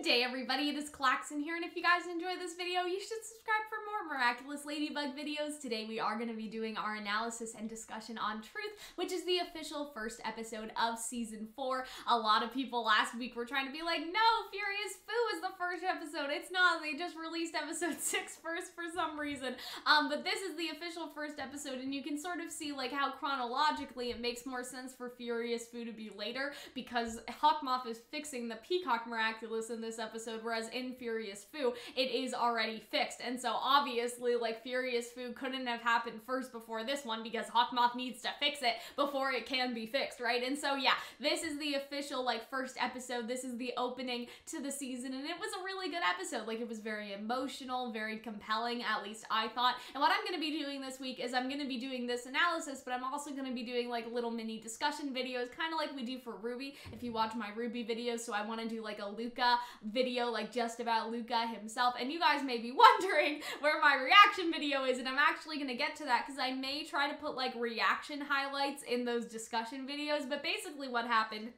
day, everybody. It is Klaxon here, and if you guys enjoyed this video, you should subscribe for more Miraculous Ladybug videos. Today, we are going to be doing our analysis and discussion on Truth, which is the official first episode of Season 4. A lot of people last week were trying to be like, no, Furious Fu is the first episode. It's not. They just released episode 6 first for some reason. But this is the official first episode, and you can sort of see like how chronologically it makes more sense for Furious Fu to be later, because Hawkmoth is fixing the Peacock Miraculous in this episode, whereas in Furious Fu, it is already fixed. And so obviously, like, Furious Fu couldn't have happened first before this one, because Hawkmoth needs to fix it before it can be fixed, right? And so yeah, this is the official, like, first episode. This is the opening to the season, and it was a really good episode. Like, it was very emotional, very compelling, at least I thought. And what I'm going to be doing this week is I'm going to be doing this analysis, but I'm also going to be doing, like, little mini discussion videos, kind of like we do for Ruby, if you watch my Ruby videos. So I want to do, like, a Luca video, like, just about Luca himself. And you guys may be wondering where my reaction video is, and I'm actually going to get to that, because I may try to put, like, reaction highlights in those discussion videos. But basically what happened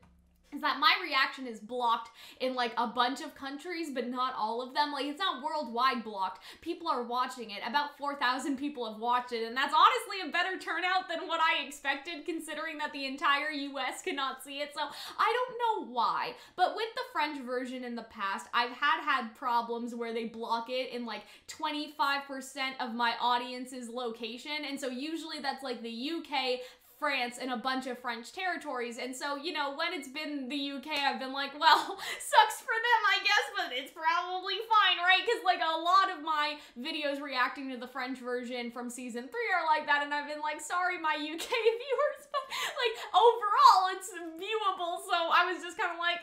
is that my reaction is blocked in, like, a bunch of countries, but not all of them. Like, it's not worldwide blocked. People are watching it. About 4,000 people have watched it, and that's honestly a better turnout than what I expected, considering that the entire US cannot see it. So I don't know why, but with the French version in the past, I've had problems where they block it in, like, 25% of my audience's location, and so usually that's, like, the UK, France, and a bunch of French territories. And so, you know, when it's been the UK, I've been like, well, sucks for them, I guess, but it's probably fine, right? Because, like, a lot of my videos reacting to the French version from season 3 are like that, and I've been like, sorry, my UK viewers, but, like, overall, it's viewable. So I was just kind of like,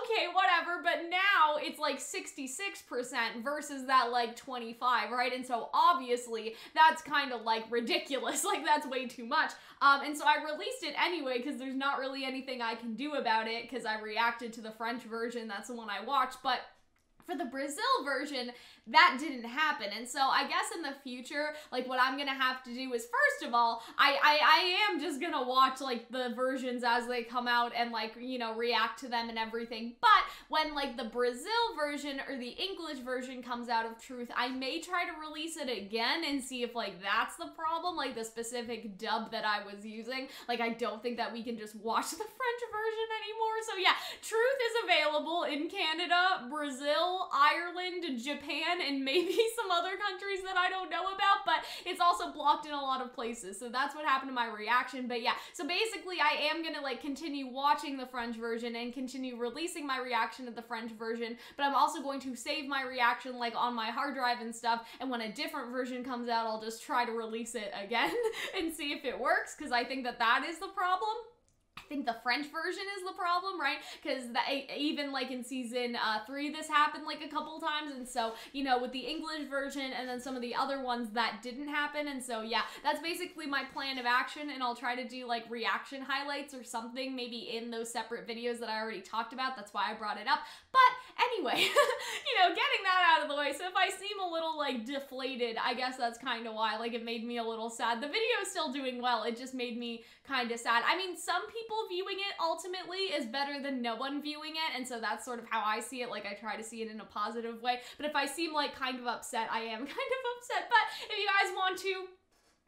okay, whatever. But now it's like 66% versus that, like, 25, right? And so obviously that's kind of, like, ridiculous. Like, that's way too much. And so I released it anyway, because there's not really anything I can do about it, because I reacted to the French version. That's the one I watched. But for the Brazil version, that didn't happen. And so I guess in the future, like, what I'm gonna have to do is, first of all, I am just gonna watch, like, the versions as they come out and, like, you know, react to them and everything. But when, like, the Brazil version or the English version comes out of Truth, I may try to release it again and see if, like, that's the problem, like, the specific dub that I was using. Like, I don't think that we can just watch the French version anymore. So yeah, Truth is available in Canada, Brazil, Ireland, Japan, and maybe some other countries that I don't know about, but it's also blocked in a lot of places. So that's what happened to my reaction. But yeah, so basically I am gonna, like, continue watching the French version and continue releasing my reaction of the French version, but I'm also going to save my reaction, like, on my hard drive and stuff, and when a different version comes out, I'll just try to release it again and see if it works, because I think that that is the problem. I think the French version is the problem, right? Because even, like, in season 3, this happened, like, a couple times, and so, you know, with the English version and then some of the other ones, that didn't happen. And so yeah, that's basically my plan of action, and I'll try to do, like, reaction highlights or something, maybe in those separate videos that I already talked about. That's why I brought it up. But anyway, you know, getting that out of the way, so if I seem a little, like, deflated, I guess that's kind of why. Like, it made me a little sad. The video is still doing well, it just made me kind of sad. I mean, some people viewing it ultimately is better than no one viewing it, and so that's sort of how I see it. Like, I try to see it in a positive way, but if I seem, like, kind of upset, I am kind of upset. But if you guys want to,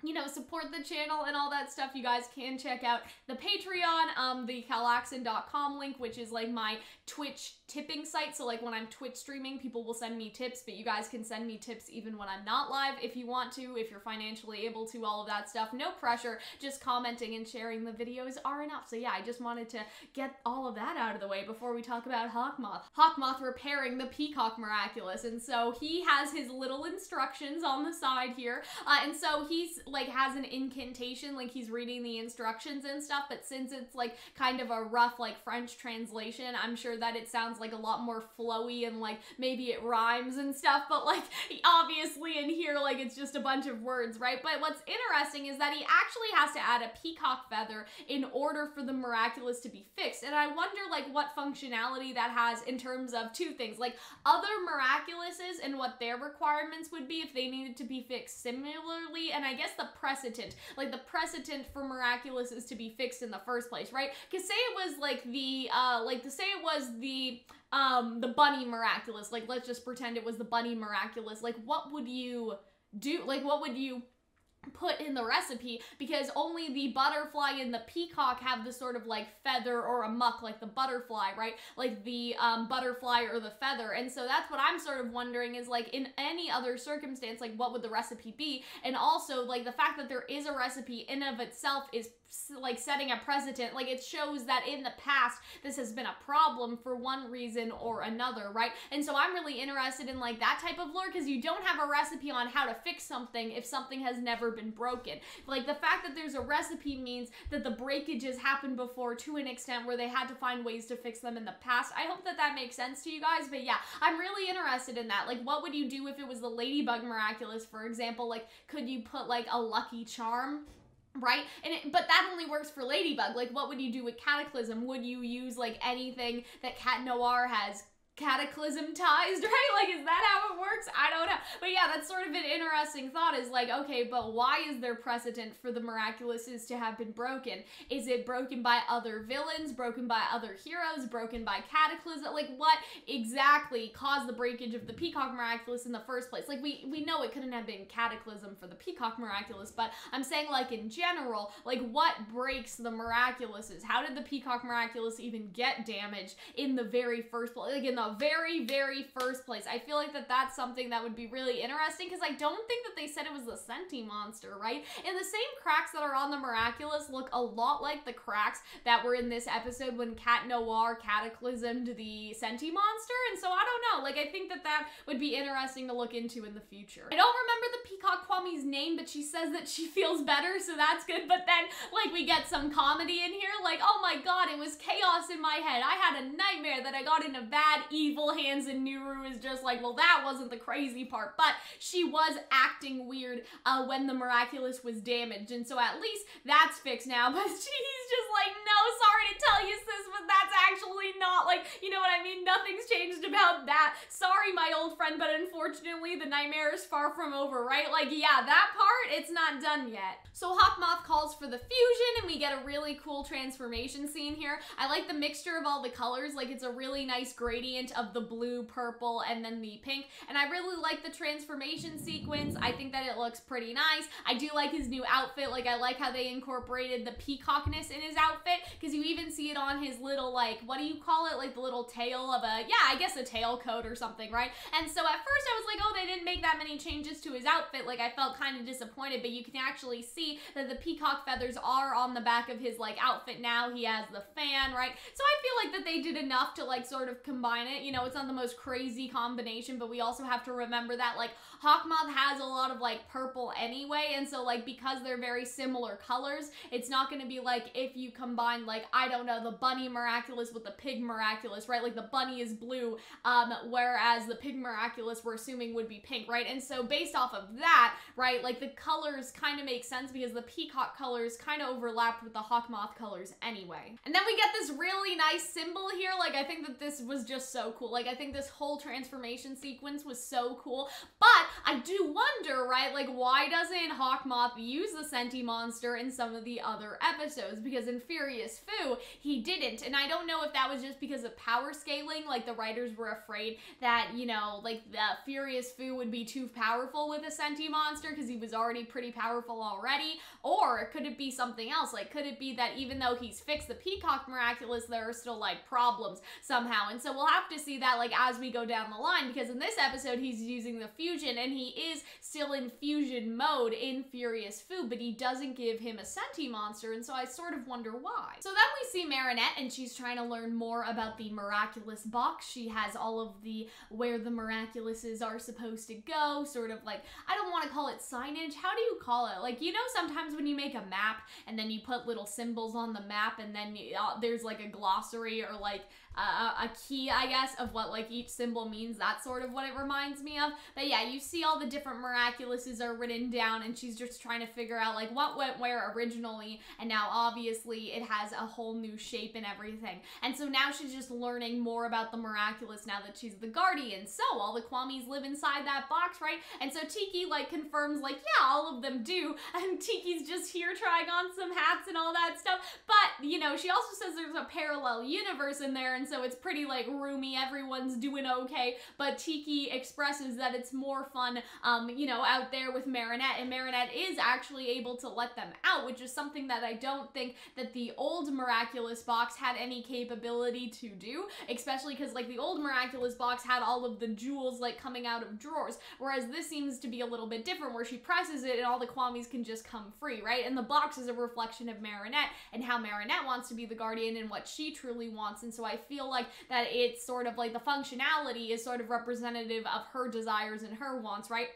you know, support the channel and all that stuff, you guys can check out the Patreon, the Klaxon.com link, which is, like, my Twitch tipping site. So, like, when I'm Twitch streaming, people will send me tips, but you guys can send me tips even when I'm not live if you want to, if you're financially able to, all of that stuff. No pressure, just commenting and sharing the videos are enough. So yeah, I just wanted to get all of that out of the way before we talk about Hawkmoth. Hawkmoth repairing the Peacock Miraculous, and so he has his little instructions on the side here, and so he's, like, has an incantation, like, he's reading the instructions and stuff, but since it's, like, kind of a rough, like, French translation, I'm sure that it sounds, like, a lot more flowy, and, like, maybe it rhymes and stuff, but, like, obviously in here, like, it's just a bunch of words, right? But what's interesting is that he actually has to add a peacock feather in order for the Miraculous to be fixed, and I wonder, like, what functionality that has in terms of two things, like, other Miraculouses and what their requirements would be if they needed to be fixed similarly, and I guess the precedent, like, the precedent for Miraculouses to be fixed in the first place, right? Because say it was, like, the, say it was the the bunny miraculous, like let's just pretend it was the bunny miraculous, like what would you do? Like what would you put in the recipe? Because only the butterfly and the peacock have the sort of like feather or a muck, like the butterfly, right? Like the butterfly or the feather. And so that's what I'm sort of wondering is like in any other circumstance, like what would the recipe be? And also like the fact that there is a recipe in of itself is like setting a precedent. Like it shows that in the past this has been a problem for one reason or another, right? And so I'm really interested in like that type of lore, because you don't have a recipe on how to fix something if something has never been broken. Like the fact that there's a recipe means that the breakages happened before to an extent where they had to find ways to fix them in the past. I hope that that makes sense to you guys. But yeah, I'm really interested in that. Like what would you do if it was the Ladybug Miraculous, for example? Like could you put like a lucky charm, right? But that only works for Ladybug. Like what would you do with Cataclysm? Would you use like anything that Cat Noir has cataclysmtized, right? Like, is that how it works? I don't know. But yeah, that's sort of an interesting thought, is like, okay, but why is there precedent for the Miraculouses to have been broken? Is it broken by other villains, broken by other heroes, broken by Cataclysm? Like, what exactly caused the breakage of the Peacock Miraculous in the first place? Like, we know it couldn't have been Cataclysm for the Peacock Miraculous, but I'm saying, like, in general, like, what breaks the Miraculouses? How did the Peacock Miraculous even get damaged in the very first place? Like, in the very first place. I feel like that's something that would be really interesting, because I don't think that they said it was the Senti monster, right? And the same cracks that are on the Miraculous look a lot like the cracks that were in this episode when Cat Noir cataclysmed the Senti monster, and so I don't know, like, I think that would be interesting to look into in the future. I don't remember the Peacock Kwami's name, but she says that she feels better, so that's good. But then, like, we get some comedy in here, like, oh my god, it was chaos in my head. I had a nightmare that I got into bad, evil hands, and Nuru is just like, well, that wasn't the crazy part, but she was acting weird when the Miraculous was damaged, and so at least that's fixed now. But she's just like, no, sorry to tell you, sis, but that's actually not, like, you know what I mean? Nothing's changed about that. Sorry, my old friend, but unfortunately, the nightmare is far from over, right? Like, yeah, that part, it's not done yet. So Hawkmoth calls for the fusion, and we get a really cool transformation scene here. I like the mixture of all the colors. Like, it's a really nice gradient of the blue, purple, and then the pink, and I really like the transformation sequence. I think that it looks pretty nice. I do like his new outfit. Like, I like how they incorporated the peacockness in his outfit, because you even see it on his little, like, what do you call it? Like, the little tail of a, yeah, I guess a tail coat or something, right? And so at first I was like, oh, they didn't make that many changes to his outfit. Like, I felt kind of disappointed, but you can actually see that the peacock feathers are on the back of his, like, outfit now. He has the fan, right? So I feel like that they did enough to, like, sort of combine it. You know, it's not the most crazy combination, but we also have to remember that, like, Hawkmoth has a lot of, like, purple anyway, and so, like, because they're very similar colors, it's not gonna be like if you combine, like, I don't know, the bunny miraculous with the pig miraculous, right? Like, the bunny is blue, whereas the pig miraculous we're assuming would be pink, right? And so based off of that, right, like, the colors kind of make sense because the peacock colors kind of overlapped with the Hawkmoth colors anyway. And then we get this really nice symbol here. Like, I think that this was just so cool. Like, I think this whole transformation sequence was so cool, but I do wonder, right, like, why doesn't Hawkmoth use the Senti monster in some of the other episodes? Because in Furious Fu, he didn't, and I don't know if that was just because of power scaling, like, the writers were afraid that, you know, like, the Furious Fu would be too powerful with a Senti monster because he was already pretty powerful already, or could it be something else? Like, could it be that even though he's fixed the Peacock Miraculous, there are still, like, problems somehow? And so we'll have to see that, like, as we go down the line, because in this episode, he's using the fusion, and he is still in fusion mode in Furious Fu, but he doesn't give him a Senti monster, and so I sort of wonder why. So then we see Marinette, and she's trying to learn more about the Miraculous box. She has all of the where the Miraculouses are supposed to go, sort of like, I don't want to call it signage. How do you call it? Like, you know, sometimes when you make a map and then you put little symbols on the map, and then there's like a glossary or like a key, I guess, of what, like, each symbol means. That's sort of what it reminds me of. But yeah, you see all the different Miraculouses are written down, and she's just trying to figure out, like, what went where originally, and now obviously it has a whole new shape and everything. And so now she's just learning more about the Miraculous now that she's the Guardian. So all the Kwamis live inside that box, right? And so Tiki, like, confirms, like, yeah, all of them do, and Tiki's just here trying on some hats and all that stuff. But, you know, she also says there's a parallel universe in there, and so it's pretty like roomy, everyone's doing okay, but Tikki expresses that it's more fun, you know, out there with Marinette, and Marinette is actually able to let them out, which is something that I don't think that the old Miraculous box had any capability to do, especially because like the old Miraculous box had all of the jewels like coming out of drawers, whereas this seems to be a little bit different where she presses it and all the Kwamis can just come free, right? And the box is a reflection of Marinette and how Marinette wants to be the guardian and what she truly wants, and so I feel like that it's sort of like the functionality is sort of representative of her desires and her wants, right?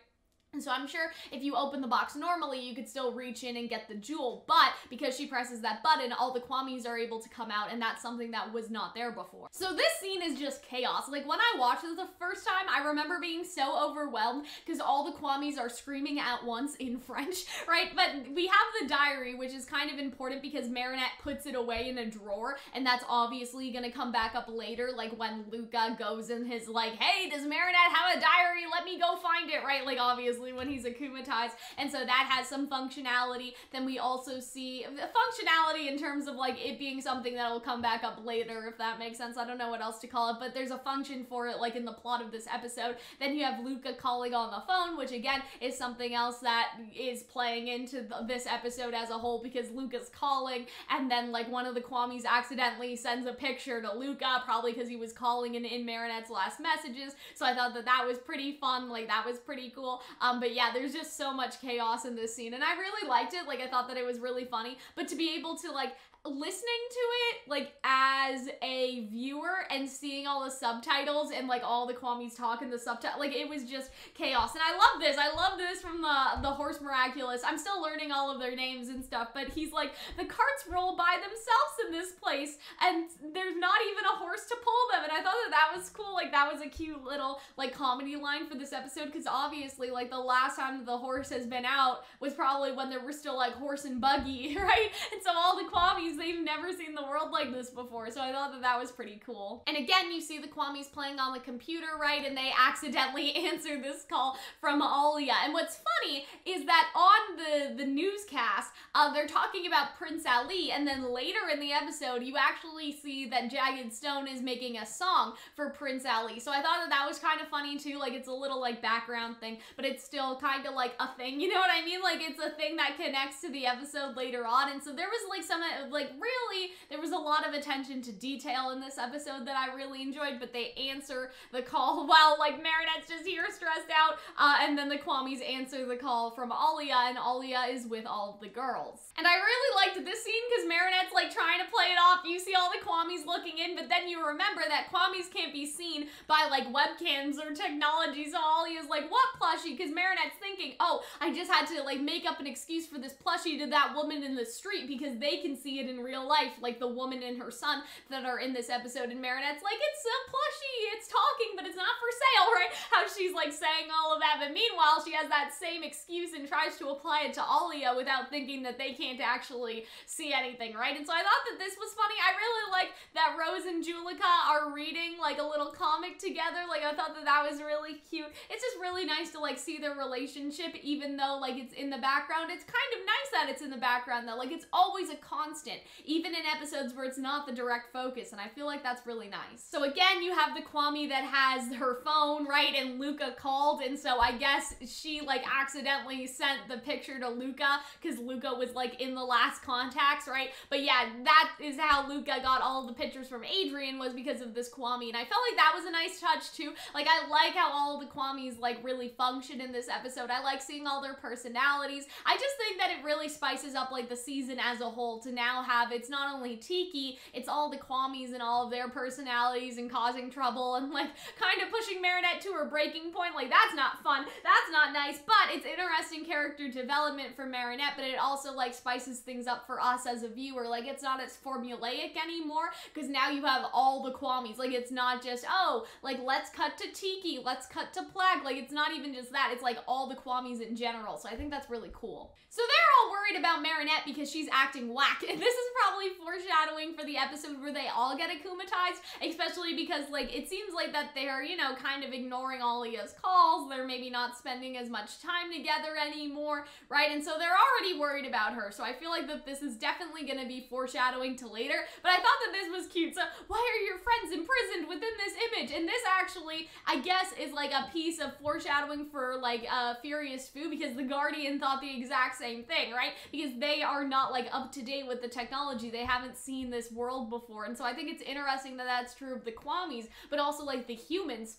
And so I'm sure if you open the box normally, you could still reach in and get the jewel, but because she presses that button, all the Kwamis are able to come out, and that's something that was not there before. So this scene is just chaos. Like, when I watched it the first time, I remember being so overwhelmed because all the Kwamis are screaming at once in French, right? But we have the diary, which is kind of important because Marinette puts it away in a drawer, and that's obviously gonna come back up later, like when Luca goes in his like, hey, does Marinette have a diary? Let me go find it, right? Like, obviously when he's akumatized, and so that has some functionality. Then we also see functionality in terms of like it being something that will come back up later, if that makes sense. I don't know what else to call it, but there's a function for it like in the plot of this episode. Then you have Luca calling on the phone, which again is something else that is playing into this episode as a whole, because Luca's calling, and then like one of the Kwamis accidentally sends a picture to Luca, probably because he was calling in Marinette's last messages. So I thought that that was pretty fun, like that was pretty cool. But yeah, there's just so much chaos in this scene, and I really liked it. Like, I thought that it was really funny, but to be able to like listening to it like as a viewer and seeing all the subtitles and like all the Kwamis talk in the subtitle, like it was just chaos. And I love this from the Horse Miraculous. I'm still learning all of their names and stuff, but he's like, the carts roll by themselves in this place and there's not even a horse to pull them. And I thought that that was cool. Like, that was a cute little like comedy line for this episode, because obviously like the last time the horse has been out was probably when there were still like horse and buggy, right? And so all the Kwamis, they've never seen the world like this before, so I thought that that was pretty cool. And again, you see the Kwamis playing on the computer, right, and they accidentally answer this call from Alia. And what's funny is that on the newscast, they're talking about Prince Ali, and then later in the episode, you actually see that Jagged Stone is making a song for Prince Ali. So I thought that that was kind of funny too, like it's a little like background thing, but it's still kind of like a thing, you know what I mean? Like, it's a thing that connects to the episode later on, and so there was like some, like, really, there was a lot of attention to detail in this episode that I really enjoyed, but they answer the call while, like, Marinette's just here stressed out, and then the Kwamis answer the call from Alia, and Alia is with all of the girls. And I really liked this scene because Marinette's, like, trying to play it off. You see all the Kwamis looking in, but then you remember that Kwamis can't be seen by, like, webcams or technology, so Alia's like, what plushie? Because Marinette's thinking, oh, I just had to, like, make up an excuse for this plushie to that woman in the street because they can see it in real life, like the woman and her son that are in this episode. And Marinette's like, it's a plushie, it's talking, but it's not for sale, right? How she's like saying all of that, but meanwhile she has that same excuse and tries to apply it to Alia without thinking that they can't actually see anything, right? And so I thought that this was funny. I really like that Rose and Juleka are reading like a little comic together. Like, I thought that that was really cute. It's just really nice to like see their relationship, even though like it's in the background. It's kind of nice that it's in the background though. Like, it's always a constant, even in episodes where it's not the direct focus, and I feel like that's really nice. So again, you have the Kwami that has her phone, right, and Luca called, and so I guess she like accidentally sent the picture to Luca because Luca was like in the last contacts, right? But yeah, that is how Luca got all the pictures from Adrian, was because of this Kwami, and I felt like that was a nice touch too. Like, I like how all the Kwamis like really function in this episode. I like seeing all their personalities. I just think that it really spices up like the season as a whole to now have, it's not only Tikki, it's all the Kwamis and all of their personalities and causing trouble and like kind of pushing Marinette to her breaking point. Like, that's not fun, that's not nice, but it's interesting character development for Marinette, but it also like spices things up for us as a viewer. Like, it's not as formulaic anymore because now you have all the Kwamis. Like, it's not just, oh, like let's cut to Tikki, let's cut to Plagg. Like, it's not even just that, it's like all the Kwamis in general. So I think that's really cool. So they're all worried about Marinette because she's acting whack. And this is probably foreshadowing for the episode where they all get akumatized, especially because like it seems like that they are, you know, kind of ignoring Alia's just calls. They're maybe not spending as much time together anymore, right? And so they're already worried about her. So I feel like that this is definitely going to be foreshadowing to later, but I thought that this was cute. So why are your friends imprisoned within this image? And this actually, I guess, is like a piece of foreshadowing for like Furious Fu, because the Guardian thought the exact same thing, right? Because they are not like up to date with the technology. They haven't seen this world before. And so I think it's interesting that that's true of the Kwamis, but also like the humans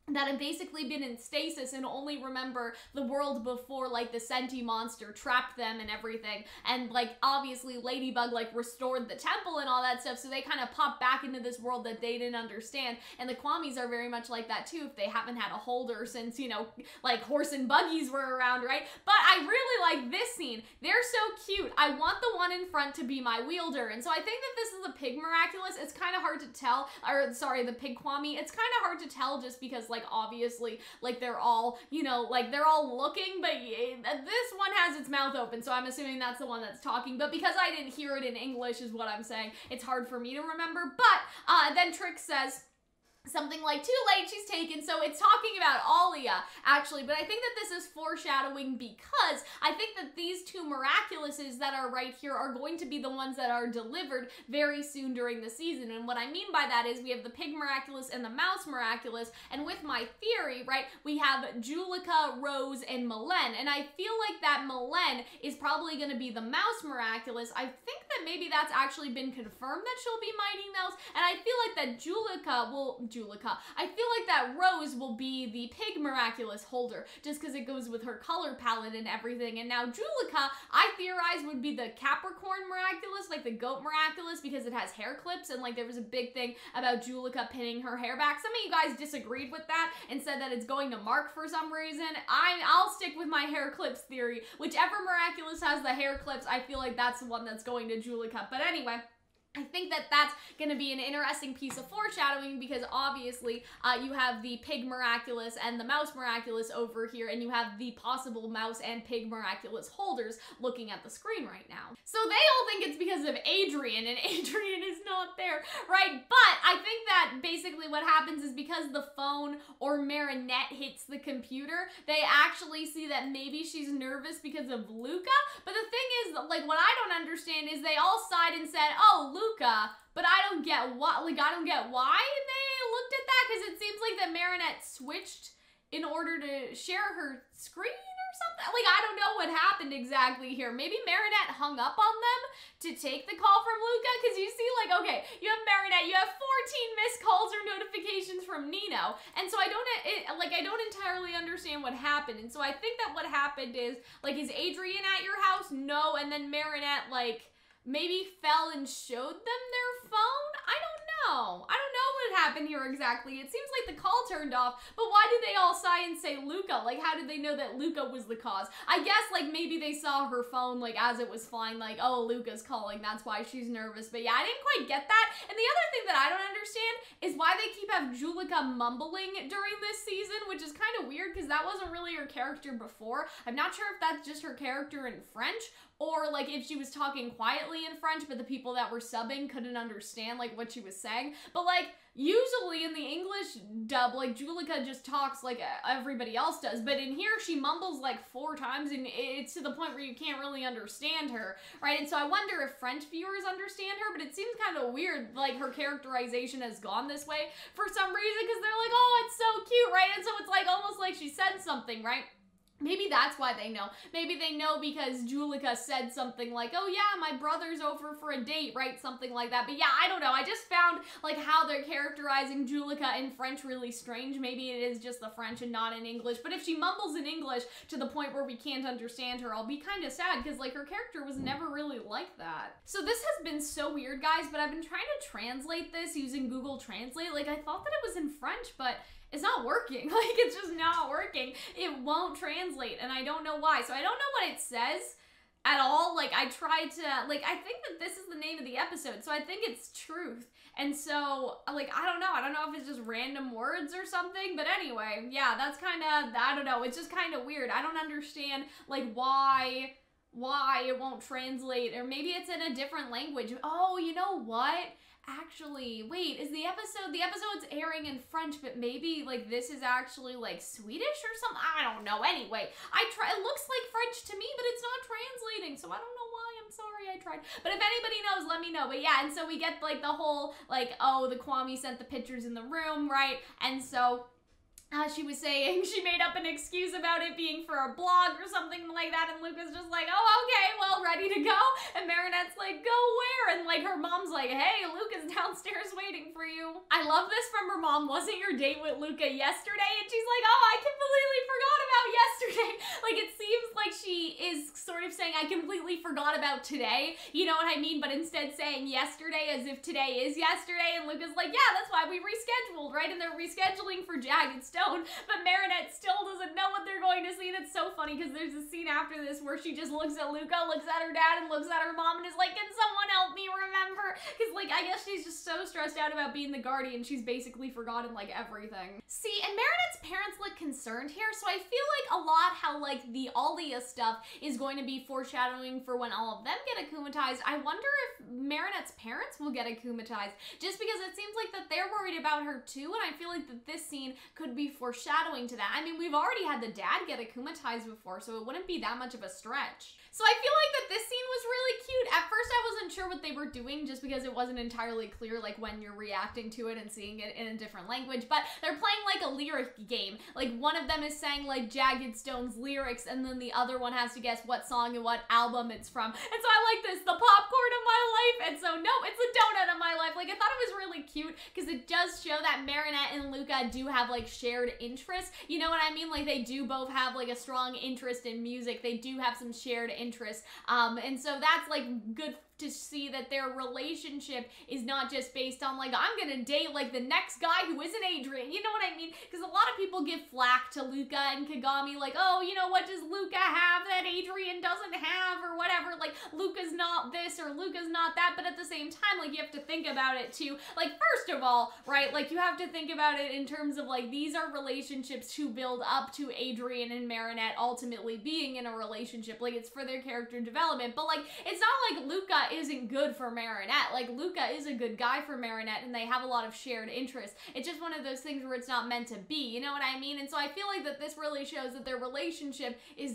that have basically been in stasis and only remember the world before like the Senti monster trapped them and everything. And like obviously Ladybug like restored the temple and all that stuff, so they kind of pop back into this world that they didn't understand. And the Kwamis are very much like that too, if they haven't had a holder since, you know, like horse and buggies were around, right? But I really like this scene. They're so cute. I want the one in front to be my wielder. And so I think that this is the Pig Miraculous. It's kind of hard to tell, or sorry, the Pig Kwami. It's kind of hard to tell just because like obviously like they're all, you know, like they're all looking, but this one has its mouth open, so I'm assuming that's the one that's talking. But because I didn't hear it in English is what I'm saying, it's hard for me to remember. But then Trix says something like, too late, she's taken. So it's talking about Alia, actually. But I think that this is foreshadowing because I think that these two Miraculouses that are right here are going to be the ones that are delivered very soon during the season. And what I mean by that is we have the Pig Miraculous and the Mouse Miraculous. And with my theory, right, we have Juleka, Rose, and Malène. And I feel like that Malène is probably going to be the Mouse Miraculous. I think that maybe that's actually been confirmed that she'll be Mighty Mouse. And I feel like that I feel like that Rose will be the Pig Miraculous holder, just because it goes with her color palette and everything. And now Juleka, I theorize, would be the Capricorn Miraculous, like the Goat Miraculous, because it has hair clips, and like there was a big thing about Juleka pinning her hair back. Some of you guys disagreed with that and said that it's going to Mark for some reason. I'll stick with my hair clips theory. Whichever Miraculous has the hair clips, I feel like that's the one that's going to Juleka. But anyway, I think that that's going to be an interesting piece of foreshadowing because obviously you have the Pig Miraculous and the Mouse Miraculous over here, and you have the possible Mouse and Pig Miraculous holders looking at the screen right now. So they all think it's because of Adrien, and Adrien is not there, right? But I think that basically what happens is because the phone or Marinette hits the computer, they actually see that maybe she's nervous because of Luca. But the thing is, like, what I don't understand is they all sighed and said, oh, Luca, but I don't get why, like, I don't get why they looked at that, because it seems like that Marinette switched in order to share her screen or something. Like, I don't know what happened exactly here. Maybe Marinette hung up on them to take the call from Luca, because you see, like, okay, you have Marinette, you have 14 missed calls or notifications from Nino, and so I don't entirely understand what happened. And so I think that what happened is, like, is Adrien at your house? No. And then Marinette, like, maybe fell and showed them their phone? I don't know. I don't know what happened here exactly. It seems like the call turned off, but why did they all sigh and say Luca? Like, how did they know that Luca was the cause? I guess, like, maybe they saw her phone, like, as it was flying, like, oh, Luca's calling, that's why she's nervous. But yeah, I didn't quite get that. And the other thing that I don't understand is why they keep have Juleka mumbling during this season, which is kind of weird because that wasn't really her character before. I'm not sure if that's just her character in French, or like if she was talking quietly in French, but the people that were subbing couldn't understand like what she was saying. But like usually in the English dub, like Juleka just talks like everybody else does, but in here she mumbles like 4 times, and it's to the point where you can't really understand her, right? And so I wonder if French viewers understand her, but it seems kind of weird, like her characterization has gone this way for some reason, because they're like, oh, it's so cute, right? And so it's like almost like she said something, right? Maybe that's why they know. Maybe they know because Juleka said something like, oh yeah, my brother's over for a date, right? Something like that. But yeah, I don't know. I just found like how they're characterizing Juleka in French really strange. Maybe it is just the French and not in English. But if she mumbles in English to the point where we can't understand her, I'll be kind of sad because like her character was never really like that. So this has been so weird, guys, but I've been trying to translate this using Google Translate. Like I thought that it was in French, but it's not working. Like, it's just not working. It won't translate, and I don't know why. So I don't know what it says at all. Like, I tried to, like, I think that this is the name of the episode, so I think it's Truth. And so, like, I don't know. I don't know if it's just random words or something, but anyway, yeah, that's kind of, I don't know. It's just kind of weird. I don't understand, like, why it won't translate, or maybe it's in a different language. Oh, you know what? Actually, wait, is the episode's airing in French, but maybe like this is actually like Swedish or something? I don't know. Anyway, it looks like French to me, but it's not translating, so I don't know why. I'm sorry I tried. But if anybody knows, let me know. But yeah, and so we get like the whole like, oh, the Kwame sent the pictures in the room, right? And so she was saying she made up an excuse about it being for a blog or something like that, and Luca's just like, oh, okay, well, ready to go? And Marinette's like, go where? And like her mom's like, hey, Luca's downstairs waiting for you. I love this from her mom. Wasn't your date with Luca yesterday? And she's like, oh, I completely forgot about yesterday. Like, it seems like she is sort of saying, I completely forgot about today. You know what I mean? But instead saying yesterday as if today is yesterday. And Luca's like, yeah, that's why we rescheduled, right? And they're rescheduling for Jagged Stone. But Marinette still doesn't know what they're going to see, and it's so funny because there's a scene after this where she just looks at Luca, looks at her dad, and looks at her mom and is like, can someone help me remember? Because, like, I guess she's just so stressed out about being the guardian, she's basically forgotten, like, everything. See, and Marinette's parents look concerned here, so I feel like a lot how, like, the Alia stuff is going to be foreshadowing for when all of them get akumatized. I wonder if Marinette's parents will get akumatized, just because it seems like that they're worried about her too, and I feel like that this scene could be foreshadowing to that. I mean, we've already had the dad get akumatized before, so it wouldn't be that much of a stretch. So I feel like that this scene was really cute. At first I wasn't sure what they were doing just because it wasn't entirely clear like when you're reacting to it and seeing it in a different language, but they're playing like a lyric game. Like one of them is saying like Jagged Stone's lyrics and then the other one has to guess what song and what album it's from. And so I like this, the popcorn of my life, and so no, it's the donut of my life. Like I thought it was really cute because it does show that Marinette and Luca do have like shared interests. You know what I mean? Like they do both have like a strong interest in music. They do have some shared interests. And so that's like good to see that their relationship is not just based on like, I'm gonna date like the next guy who isn't Adrien, you know what I mean? Because a lot of people give flack to Luca and Kagami like, oh, you know, what does Luca have that Adrien doesn't have or whatever, like Luca's not this or Luca's not that, but at the same time, like you have to think about it too. Like first of all, right, like you have to think about it in terms of like, these are relationships to build up to Adrien and Marinette ultimately being in a relationship, like it's for their character development, but like, it's not like Luca isn't good for Marinette. Like Luca is a good guy for Marinette and they have a lot of shared interests. It's just one of those things where it's not meant to be, you know what I mean? And so I feel like that this really shows that their relationship is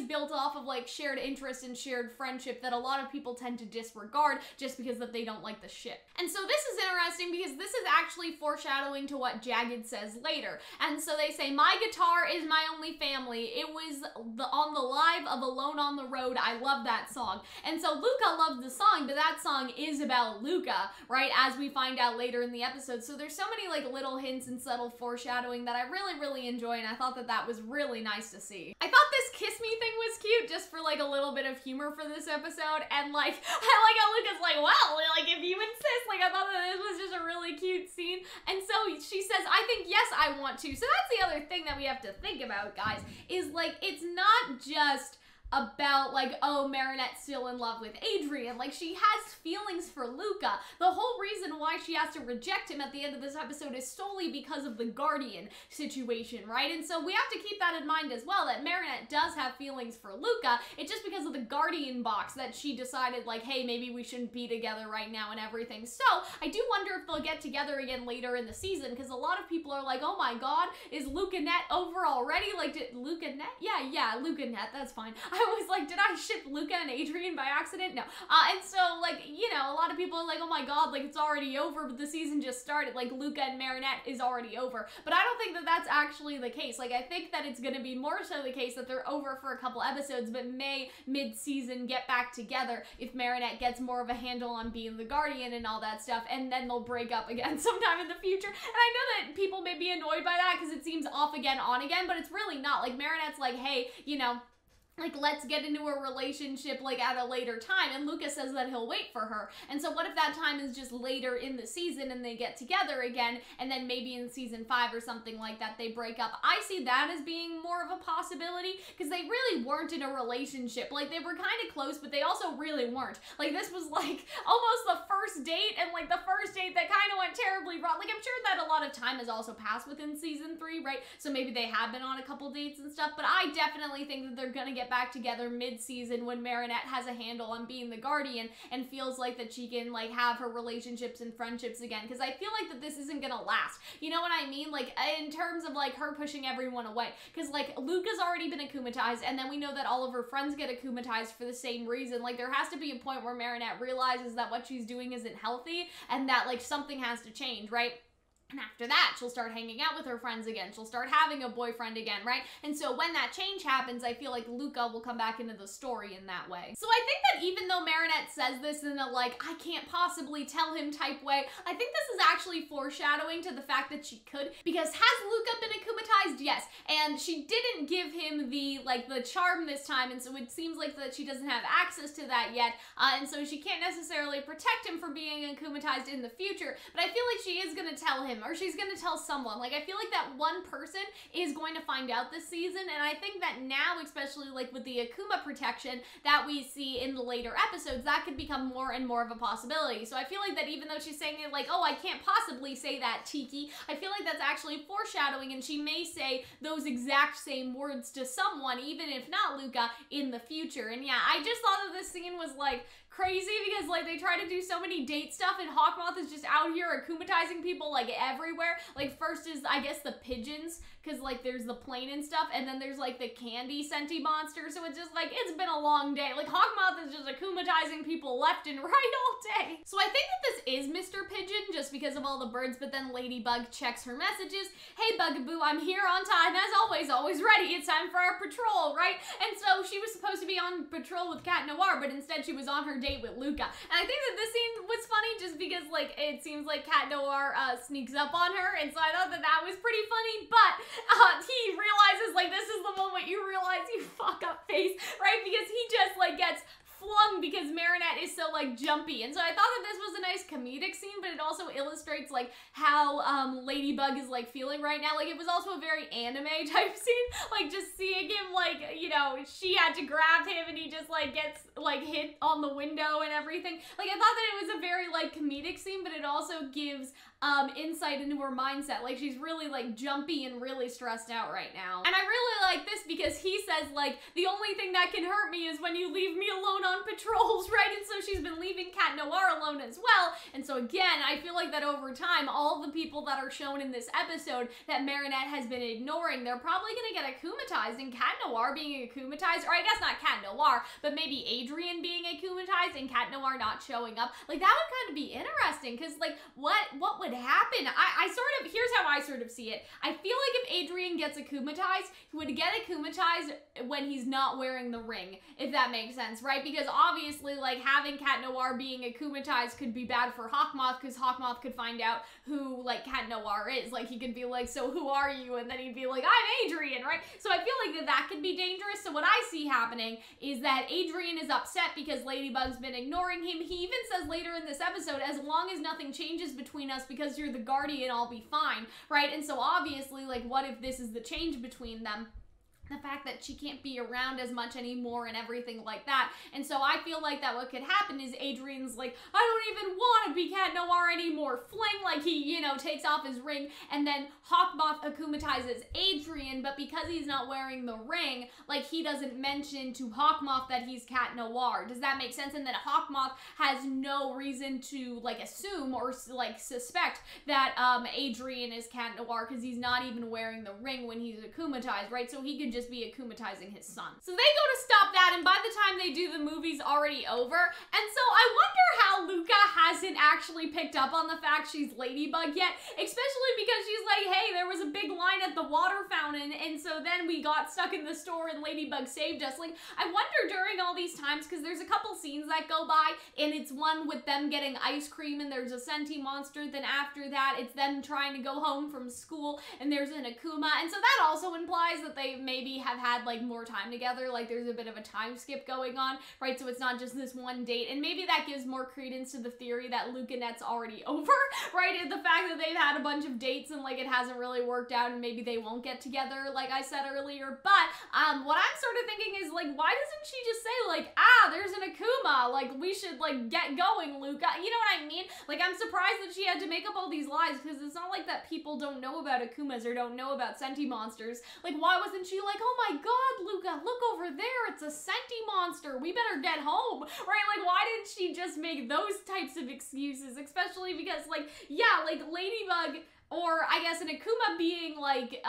built off of like shared interest and shared friendship that a lot of people tend to disregard just because that they don't like the ship. And so this is interesting because this is actually foreshadowing to what Jagged says later. And so they say, my guitar is my only family. It was on the live of Alone on the Road. I love that song. And so Luca loves the song, but that song is about Luca, right? As we find out later in the episode. So there's so many like little hints and subtle foreshadowing that I really enjoy, and I thought that that was really nice to see. I thought this kiss me thing was cute just for like a little bit of humor for this episode, and like I like how Luca's like, well, like if you insist, like I thought that this was just a really cute scene. And so she says, I think yes, I want to. So that's the other thing that we have to think about, guys, is like it's not just about like, oh, Marinette's still in love with Adrien. Like she has feelings for Luca. The whole reason why she has to reject him at the end of this episode is solely because of the guardian situation, right? And so we have to keep that in mind as well, that Marinette does have feelings for Luca. It's just because of the guardian box that she decided like, hey, maybe we shouldn't be together right now and everything. So I do wonder if they'll get together again later in the season, because a lot of people are like, oh my god, is Lucanette over already? Like, did Lucanette? Yeah, Lucanette, that's fine. I was like, did I ship Luca and Adrien by accident? No. And so, like, you know, a lot of people are like, oh my god, like, it's already over, but the season just started. Like, Luca and Marinette is already over. But I don't think that that's actually the case. Like, I think that it's gonna be more so the case that they're over for a couple episodes, but may mid-season get back together if Marinette gets more of a handle on being the guardian and all that stuff, and then they'll break up again sometime in the future. And I know that people may be annoyed by that because it seems off again, on again, but it's really not. Like, Marinette's like, hey, you know, like, let's get into a relationship, like, at a later time, and Luca says that he'll wait for her. And so what if that time is just later in the season and they get together again, and then maybe in season 5 or something like that they break up? I see that as being more of a possibility, because they really weren't in a relationship. Like, they were kind of close, but they also really weren't. Like, this was, like, almost the first date, and, like, the first date that kind of went terribly wrong. Like, I'm sure that a lot of time has also passed within season 3, right? So maybe they have been on a couple dates and stuff, but I definitely think that they're gonna get get back together mid-season when Marinette has a handle on being the Guardian and feels like that she can like have her relationships and friendships again, because I feel like that this isn't gonna last. You know what I mean? Like in terms of like her pushing everyone away, because like Luca's already been akumatized, and then we know that all of her friends get akumatized for the same reason. Like there has to be a point where Marinette realizes that what she's doing isn't healthy and that like something has to change, right? And after that, she'll start hanging out with her friends again. She'll start having a boyfriend again, right? And so when that change happens, I feel like Luca will come back into the story in that way. So I think that even though Marinette says this in a like, I can't possibly tell him type way, I think this is actually foreshadowing to the fact that she could, because has Luca been akumatized? Yes. And she didn't give him the charm this time, and so it seems like that she doesn't have access to that yet, and so she can't necessarily protect him from being akumatized in the future, but I feel like she is gonna tell him, or she's gonna tell someone. Like I feel like that one person is going to find out this season, and I think that now, especially like with the Akuma protection that we see in the later episodes, that could become more and more of a possibility. So I feel like that even though she's saying it like, oh, I can't possibly say that, Tiki, I feel like that's actually foreshadowing, and she may say those exact same words to someone, even if not Luca, in the future. And yeah, I just thought that this scene was like crazy because like they try to do so many date stuff, and Hawkmoth is just out here akumatizing people like everywhere. Like first is I guess the pigeons, because like there's the plane and stuff, and then there's like the candy senti monster, so it's just like it's been a long day. Like Hawkmoth is just akumatizing people left and right all day. So I think that this is Mr. Pigeon just because of all the birds, but then Ladybug checks her messages. Hey Bugaboo, I'm here on time as always ready. It's time for our patrol, right? And so she was supposed to be on patrol with Cat Noir, but instead she was on her date with Luca. And I think that this scene was funny just because like it seems like Cat Noir sneaks up on her, and so I thought that that was pretty funny, but he realizes like this is the moment you realize you fuck up face, right? Because he just like gets flung because Marinette is so like jumpy. And so I thought that this was a nice comedic scene, but it also illustrates like how Ladybug is like feeling right now. Like it was also a very anime type scene, like just seeing him like, you know, she had to grab him and he just like gets like hit on the window and everything. Like I thought that it was a very like comedic scene, but it also gives insight into her mindset. Like she's really like jumpy and really stressed out right now. And I really like this because he says like, the only thing that can hurt me is when you leave me alone on patrols, right? And so she's been leaving Cat Noir alone as well. And so again, I feel like that over time, all the people that are shown in this episode that Marinette has been ignoring, they're probably gonna get akumatized, and Cat Noir being akumatized, or I guess not Cat Noir, but maybe Adrien being akumatized and Cat Noir not showing up. Like that would kind of be interesting, because like what would happen? I sort of, here's how I sort of see it. I feel like if Adrien gets akumatized, he would get akumatized when he's not wearing the ring, if that makes sense, right? Because obviously like having Cat Noir being akumatized could be bad for Hawkmoth, because Hawkmoth could find out who like Cat Noir is. Like he could be like, so who are you? And then he'd be like, I'm Adrien, right? So I feel like that could be dangerous. So what I see happening is that Adrien is upset because Ladybug's been ignoring him. He even says later in this episode, as long as nothing changes between us because you're the Guardian, I'll be fine, right? And so obviously, like, what if this is the change between them? The fact that she can't be around as much anymore and everything like that. And so I feel like that what could happen is Adrien's like, I don't even want to be Cat Noir anymore. Fling, like he, you know, takes off his ring, and then Hawkmoth akumatizes Adrien, but because he's not wearing the ring, like he doesn't mention to Hawkmoth that he's Cat Noir. Does that make sense? And then Hawkmoth has no reason to like assume or like suspect that Adrien is Cat Noir because he's not even wearing the ring when he's akumatized, right? So he could just be akumatizing his son. So they go to stop that, and by the time they do, the movie's already over. And so I wonder how Luca hasn't actually picked up on the fact she's Ladybug yet, especially because she's like, hey, there was a big line at the water fountain, and so then we got stuck in the store and Ladybug saved us. Like, I wonder during all these times, because there's a couple scenes that go by, and it's one with them getting ice cream, and there's a senti monster, then after that, it's them trying to go home from school, and there's an Akuma, and so that also implies that they maybe have had like more time together, like there's a bit of a time skip going on, right? So it's not just this one date, and maybe that gives more credence to the theory that Lucanette's already over, right? And the fact that they've had a bunch of dates and like it hasn't really worked out, and maybe they won't get together, like I said earlier. But what I'm sort of thinking is like, why doesn't she just say like, there's an Akuma, like we should like get going, Luca? You know what I mean? Like I'm surprised that she had to make up all these lies, because it's not like that people don't know about Akumas or don't know about senti monsters. Like why wasn't she like, like, oh my god, Luca, look over there, it's a senti monster, we better get home, right? Like, why didn't she just make those types of excuses? Especially because, like, yeah, like, Ladybug, or I guess an Akuma being like,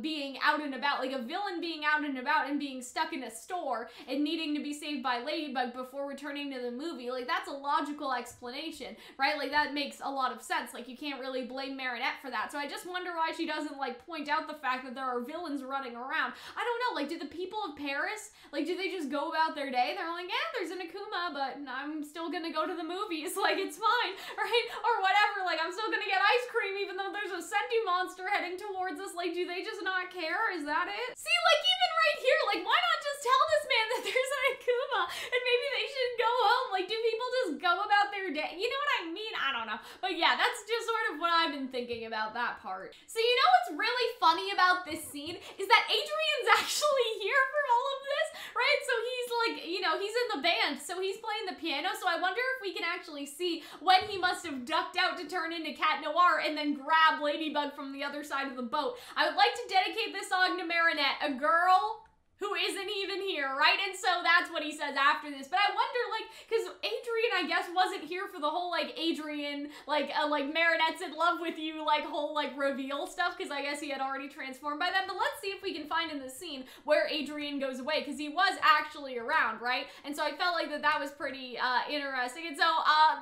being out and about, like a villain being out and about and being stuck in a store and needing to be saved by Ladybug before returning to the movie, like that's a logical explanation, right? Like that makes a lot of sense. Like you can't really blame Marinette for that. So I just wonder why she doesn't like point out the fact that there are villains running around. I don't know, like do the people of Paris, like do they just go about their day? They're like, yeah, there's an Akuma, but I'm still gonna go to the movies, like it's fine, right? Or whatever, like I'm still gonna get ice cream even though there's a senti monster heading towards us. Like, do they just not care? Is that it? See, like, even right here, like, why not just tell this man that there's an Akuma and maybe they should go home? Like, do people just go about their day? You know what I mean? I don't know. But yeah, that's just sort of what I've been thinking about that part. So you know what's really funny about this scene is that Adrian's actually here for all of this, right? So he's like, you know, he's in the band, so he's playing the piano. So I wonder if we can actually see when he must have ducked out to turn into Cat Noir and then grab Ladybug from the other side of the boat. I would like to dedicate this song to Marinette, a girl who isn't even here, right? And so that's what he says after this. But I wonder, like, because Adrian, I guess, wasn't here for the whole, like, Adrian, like Marinette's in love with you, like, whole, like, reveal stuff, because I guess he had already transformed by then. But let's see if we can find in the scene where Adrian goes away, because he was actually around, right? And so I felt like that was pretty interesting. And so,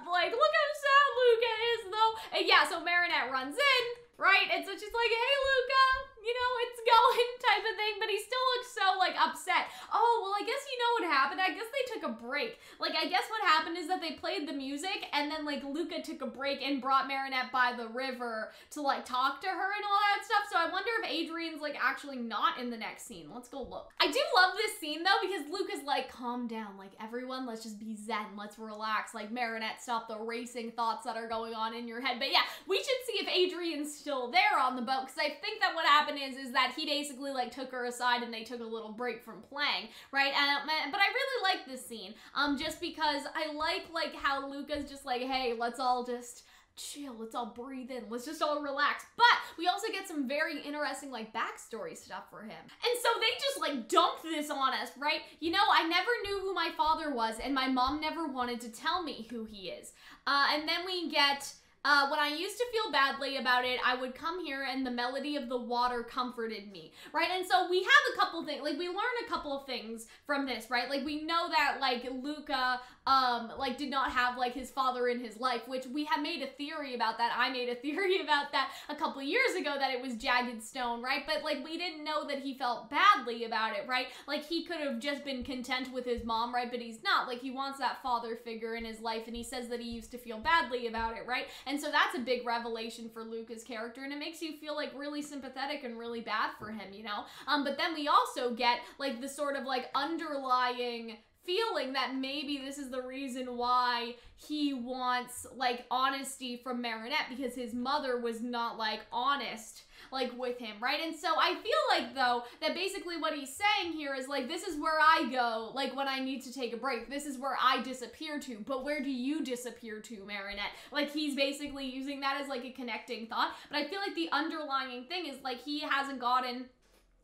like, look how sad Luca is, though. And yeah, so Marinette runs in, right? And so she's like, hey, Luca, you know, it's going type of thing, but he still looks so, like, upset. Oh, well, I guess you know what happened. I guess they took a break. Like, I guess what happened is that they played the music, and then, like, Luca took a break and brought Marinette by the river to, like, talk to her and all that stuff. So I wonder if Adrian's, like, actually not in the next scene. Let's go look. I do love this scene, though, because Luca's like, calm down. Like, everyone, let's just be zen. Let's relax. Like, Marinette, stop the racing thoughts that are going on in your head. But yeah, we should see if Adrian's still there on the boat, because I think that what happened is that he basically like took her aside and they took a little break from playing, right? But I really like this scene, just because I like how Luca's just like, hey, let's all just chill, let's all breathe in, let's just all relax. But we also get some very interesting like backstory stuff for him. And so they just like dump this on us, right? You know, I never knew who my father was and my mom never wanted to tell me who he is. And then we get when I used to feel badly about it, I would come here and the melody of the water comforted me, right? And so we have a couple things, like we learn a couple of things from this, right? Like we know that like Luca, like did not have like his father in his life, which we have made a theory about that. I made a theory about that a couple years ago that it was Jagged Stone, right? But like we didn't know that he felt badly about it, right? Like he could have just been content with his mom, right? But he's not. Like he wants that father figure in his life and he says that he used to feel badly about it, right? And so that's a big revelation for Luca's character and it makes you feel like really sympathetic and really bad for him, you know? But then we also get like the sort of like underlying feeling that maybe this is the reason why he wants like honesty from Marinette, because his mother was not like honest like with him, right? And so I feel like though that basically what he's saying here is like, this is where I go like when I need to take a break, this is where I disappear to, but where do you disappear to, Marinette? Like he's basically using that as like a connecting thought. But I feel like the underlying thing is like he hasn't gotten,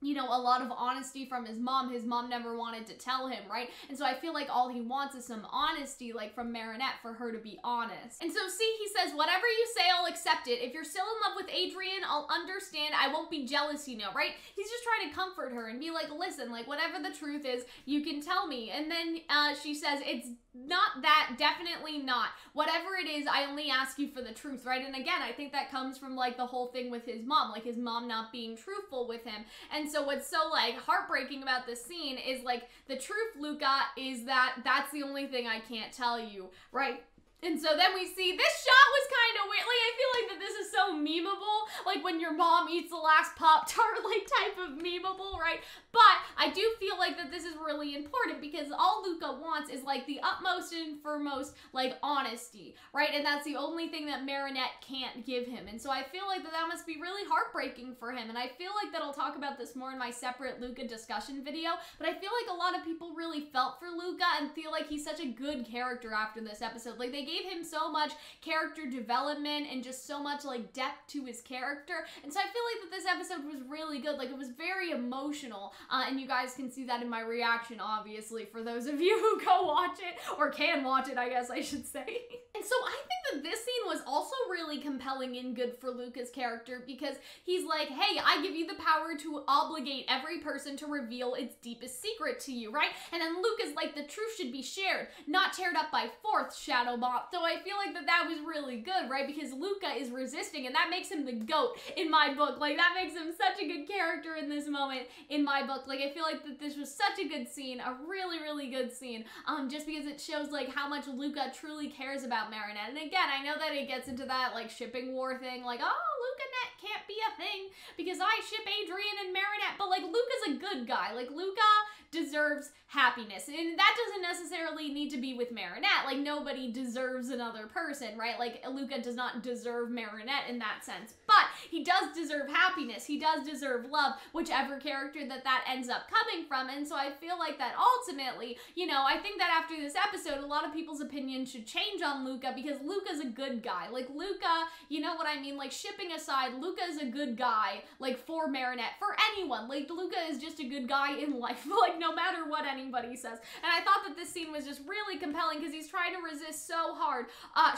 you know, a lot of honesty from his mom. His mom never wanted to tell him, right? And so I feel like all he wants is some honesty, like from Marinette, for her to be honest. And so see, he says, whatever you say, I'll accept it. If you're still in love with Adrian, I'll understand. I won't be jealous, you know, right? He's just trying to comfort her and be like, listen, like whatever the truth is, you can tell me. And then she says, it's not that, definitely not. Whatever it is, I only ask you for the truth, right? And again, I think that comes from like the whole thing with his mom, like his mom not being truthful with him. And so what's so like heartbreaking about this scene is like the truth, Luca, is that that's the only thing I can't tell you, right? And so then we see this shot was kind of weird. Like I feel like that this is so memeable, like when your mom eats the last Pop-Tart, like type of memeable, right? But I do feel like that this is really important because all Luca wants is like the utmost and foremost like honesty, right? And that's the only thing that Marinette can't give him. And so I feel like that must be really heartbreaking for him. And I feel like that I'll talk about this more in my separate Luca discussion video, but I feel like a lot of people really felt for Luca and feel like he's such a good character after this episode. Like they gave him so much character development and just so much like depth to his character. And so I feel like that this episode was really good. Like it was very emotional, and you guys can see that in my reaction, obviously, for those of you who go watch it, or can watch it, I guess I should say. And so I think that this scene was also really compelling and good for Luca's character because he's like, hey, I give you the power to obligate every person to reveal its deepest secret to you, right? And then Luca's like, the truth should be shared, not teared up by fourth Shadow Moth. So I feel like that was really good, right? Because Luca is resisting, and that makes him the GOAT in my book. Like that makes him such a good character in this moment in my book. Like I feel like that this was such a good scene, a really, really good scene, just because it shows like how much Luca truly cares about Marinette. And again, I know that it gets into that like shipping war thing, like, oh, Lucanette can't be a thing because I ship Adrien and Marinette, but like Luca's a good guy. Like Luca deserves happiness, and that doesn't necessarily need to be with Marinette. Like nobody deserves another person, right? Like Luca does not deserve Marinette in that sense, but he does deserve happiness. He does deserve love, whichever character that ends up coming from. And so I feel like that ultimately, you know, I think that after this episode, a lot of people's opinion should change on Luca because Luca's a good guy. Like Luca, you know what I mean? Like shipping aside, Luca is a good guy, like for Marinette, for anyone. Like Luca is just a good guy in life, like no matter what anybody says. And I thought that this scene was just really compelling because he's trying to resist so hard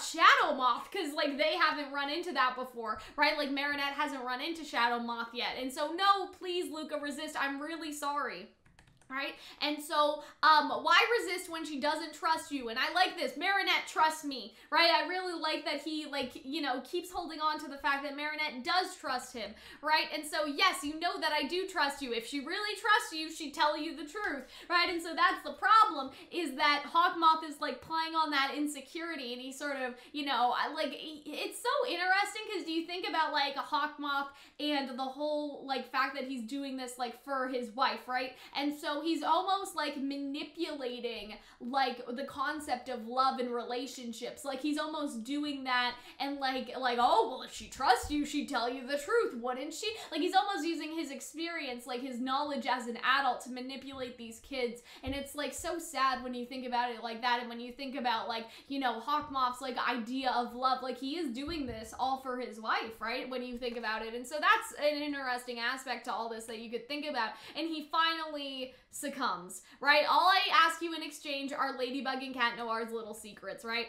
Shadow Moth, because like they haven't run into that before, right? Like Marinette hasn't run into Shadow Moth yet. And so no, please Luca, resist. I'm really sorry. Right? And so, why resist when she doesn't trust you? And I like this. Marinette trusts me, right? I really like that he, like, you know, keeps holding on to the fact that Marinette does trust him, right? And so, yes, you know that I do trust you. If she really trusts you, she'd tell you the truth, right? And so that's the problem, is that Hawkmoth is, like, playing on that insecurity, and he sort of, you know, like, it's so interesting, because do you think about, like, Hawkmoth and the whole, like, fact that he's doing this, like, for his wife, right? And so he's almost like manipulating like the concept of love and relationships. Like he's almost doing that and like, oh, well, if she trusts you, she'd tell you the truth, wouldn't she? Like he's almost using his experience, like his knowledge as an adult to manipulate these kids. And it's like so sad when you think about it like that. And when you think about like, you know, Hawkmoth's like idea of love, like he is doing this all for his wife, right? When you think about it. And so that's an interesting aspect to all this that you could think about. And he finally succumbs, right? All I ask you in exchange are Ladybug and Cat Noir's little secrets, right?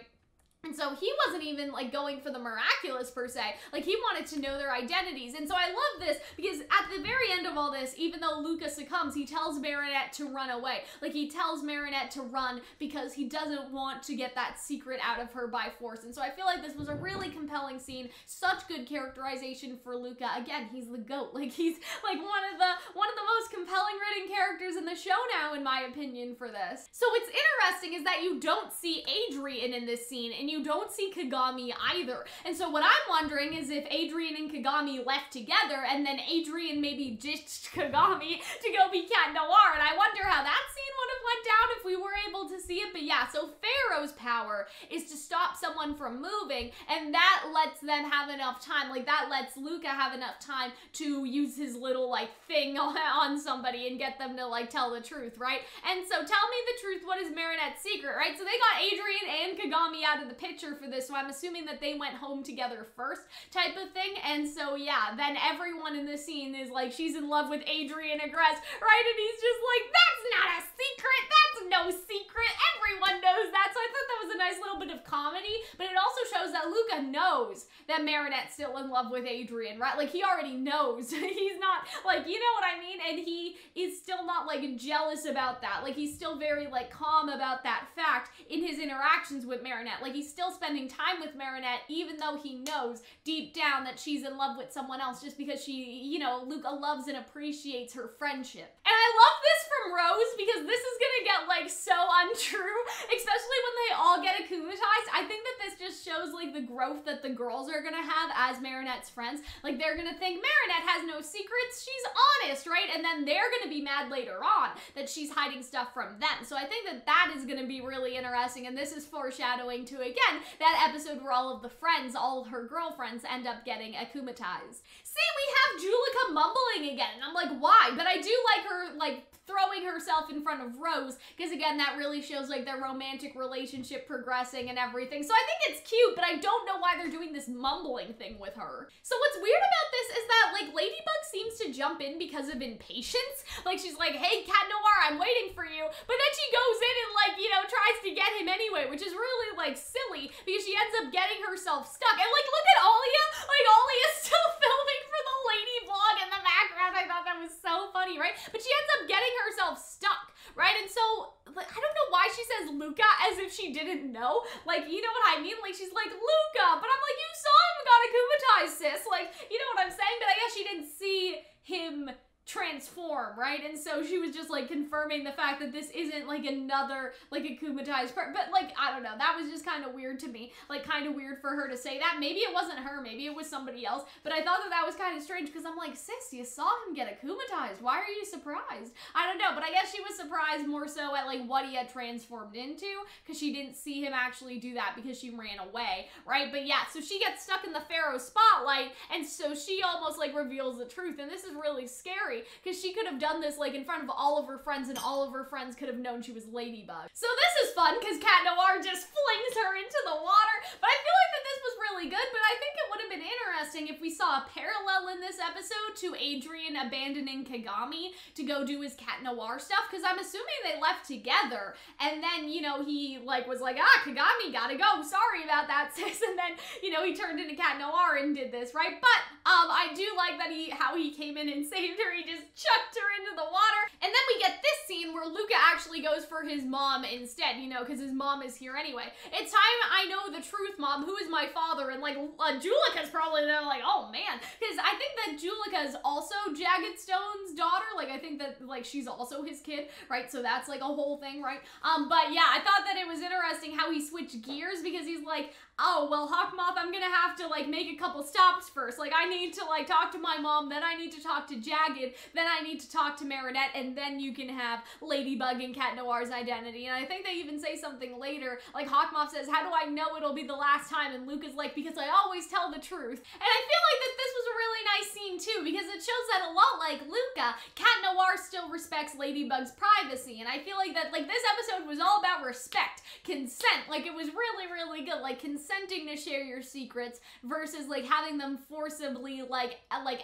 And so he wasn't even like going for the miraculous per se, like he wanted to know their identities. And so I love this because at the very end of all this, even though Luca succumbs, he tells Marinette to run away. Like he tells Marinette to run because he doesn't want to get that secret out of her by force. And so I feel like this was a really compelling scene, such good characterization for Luca. Again, he's the GOAT. Like he's like one of the most compelling written characters in the show now, in my opinion, for this. So what's interesting is that you don't see Adrien in this scene, and you don't see Kagami either. And so what I'm wondering is if Adrien and Kagami left together and then Adrien maybe ditched Kagami to go be Cat Noir, and I wonder how that scene would have went down if we were able to see it. But yeah, so Pharaoh's power is to stop someone from moving, and that lets them have enough time, like that lets Luca have enough time to use his little like thing on somebody and get them to like tell the truth, right? And so tell me the truth, what is Marinette's secret, right? So they got Adrien and Kagami out of the picture for this, so I'm assuming that they went home together first type of thing. And so yeah, then everyone in the scene is like, she's in love with Adrien Agreste, right? And he's just like, that's not a secret, that's no secret, everyone knows that. So I thought that was a nice little bit of comedy, but it also shows that Luca knows that Marinette's still in love with Adrien, right? Like he already knows. He's not like, you know what I mean? And he is still not like jealous about that. Like he's still very like calm about that fact in his interactions with Marinette. Like he's still spending time with Marinette, even though he knows deep down that she's in love with someone else, just because she, you know, Luca loves and appreciates her friendship. And I love this for from Rose, because this is gonna get like so untrue, especially when they all get akumatized. I think that this just shows like the growth that the girls are gonna have as Marinette's friends. Like they're gonna think Marinette has no secrets, she's honest, right? And then they're gonna be mad later on that she's hiding stuff from them. So I think that that is gonna be really interesting, and this is foreshadowing to, again, that episode where all of the friends, all of her girlfriends, end up getting akumatized. See, we have Juleka mumbling again, and I'm like, why? But I do like her, like, throwing herself in front of Rose, because again, that really shows like their romantic relationship progressing and everything. So I think it's cute, but I don't know why they're doing this mumbling thing with her. So what's weird about this is that like Ladybug seems to jump in because of impatience. Like she's like, hey, Cat Noir, I'm waiting for you. But then she goes in and like, you know, tries to get him anyway, which is really like silly because she ends up getting herself stuck. And like, look at Alia. Like Alia's still filming for the lady vlog in the background. I thought that was so funny, right? But she ends up getting herself stuck, right? And so, like, I don't know why she says Luca as if she didn't know. Like, you know what I mean? Like, she's like, Luca, but I'm like, you saw him got akumatized, sis. Like, you know what I'm saying? But I guess she didn't see him transform, right? And so she was just like confirming the fact that this isn't like another like akumatized part. But like, I don't know, that was just kind of weird to me. Like kind of weird for her to say that. Maybe it wasn't her, maybe it was somebody else, but I thought that that was kind of strange because I'm like, sis, you saw him get akumatized, why are you surprised? I don't know, but I guess she was surprised more so at like what he had transformed into, because she didn't see him actually do that because she ran away, right? But yeah, so she gets stuck in the Pharaoh spotlight, and so she almost like reveals the truth, and this is really scary because she could have done this like in front of all of her friends, and all of her friends could have known she was Ladybug. So this is fun because Cat Noir just flings her into the water, but I feel like that this was really good, but I think it would have been interesting if we saw a parallel in this episode to Adrien abandoning Kagami to go do his Cat Noir stuff, because I'm assuming they left together, and then, you know, he like was like, ah, Kagami gotta go, sorry about that, sis, and then, you know, he turned into Cat Noir and did this, right? But I do like that how he came in and saved her. He just chucked her into the water. And then we get this scene where Luca actually goes for his mom instead, you know, because his mom is here anyway. It's time I know the truth, Mom. Who is my father? And like, Juleka's probably there like, oh man. Because I think that Juleka is also Jagged Stone's daughter. Like, I think that like she's also his kid, right? So that's like a whole thing, right? But yeah, I thought that it was interesting how he switched gears, because he's like, oh, well, Hawkmoth, I'm gonna have to, like, make a couple stops first. Like, I need to, like, talk to my mom, then I need to talk to Jagged, then I need to talk to Marinette, and then you can have Ladybug and Cat Noir's identity. And I think they even say something later, like, Hawkmoth says, how do I know it'll be the last time? And Luke is like, because I always tell the truth. And I feel like that this was a really nice scene, too, because it shows that a lot like Luca, Cat Noir still respects Ladybug's privacy. And I feel like that, like, this episode was all about respect, consent. Like, it was really, really good. Like, consenting to share your secrets versus like having them forcibly like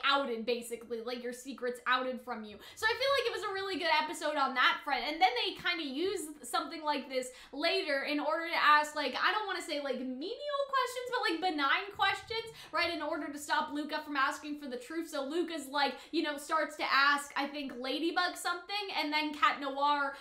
outed, basically, like your secrets outed from you. So I feel like it was a really good episode on that front. And then they kind of use something like this later in order to ask, like, I don't want to say like menial questions, but like benign questions, right, in order to stop Luca from asking for the truth. So Luca's like, you know, starts to ask, I think, Ladybug something, and then Cat Noir,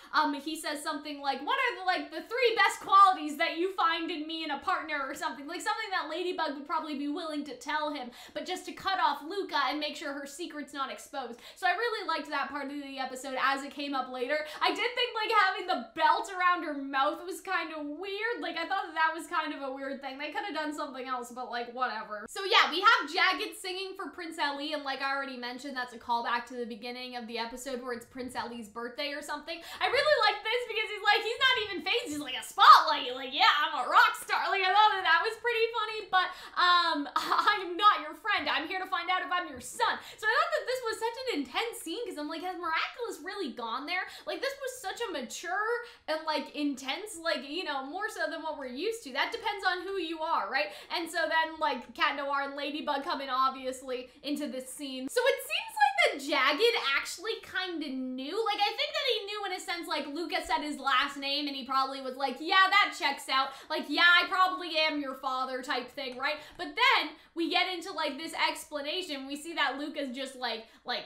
he says something like, what are the 3 best qualities that you find in me in a partner, or something that Ladybug would probably be willing to tell him, but just to cut off Luca and make sure her secret's not exposed. So I really liked that part of the episode as it came up later. I did think like having the belt around her mouth was kind of weird. Like, I thought that was kind of a weird thing. They could have done something else, but like, whatever. So yeah, we have Jagged singing for Prince Ali, and like I already mentioned, that's a callback to the beginning of the episode where it's Prince Ali's birthday or something. I really like this because he's like, he's not even phased, he's like a spotlight. Like, yeah, I'm a rock star. Like, I thought that was pretty funny, but I'm not your friend. I'm here to find out if I'm your son. So I thought that this was such an intense scene, because I'm like, has Miraculous really gone there? Like, this was such a mature and like intense, like, you know, more so than what we're used to. That depends on who you are, right? And so then like Cat Noir and Ladybug come in obviously into this scene. So it seems like that Jagged actually kind of knew. Like, I think that he knew in a sense, like Luca said his last name and he probably was like, yeah, that checks out. Like, yeah, I probably am your father type thing, right? But then we get into like this explanation. We see that Luca's just like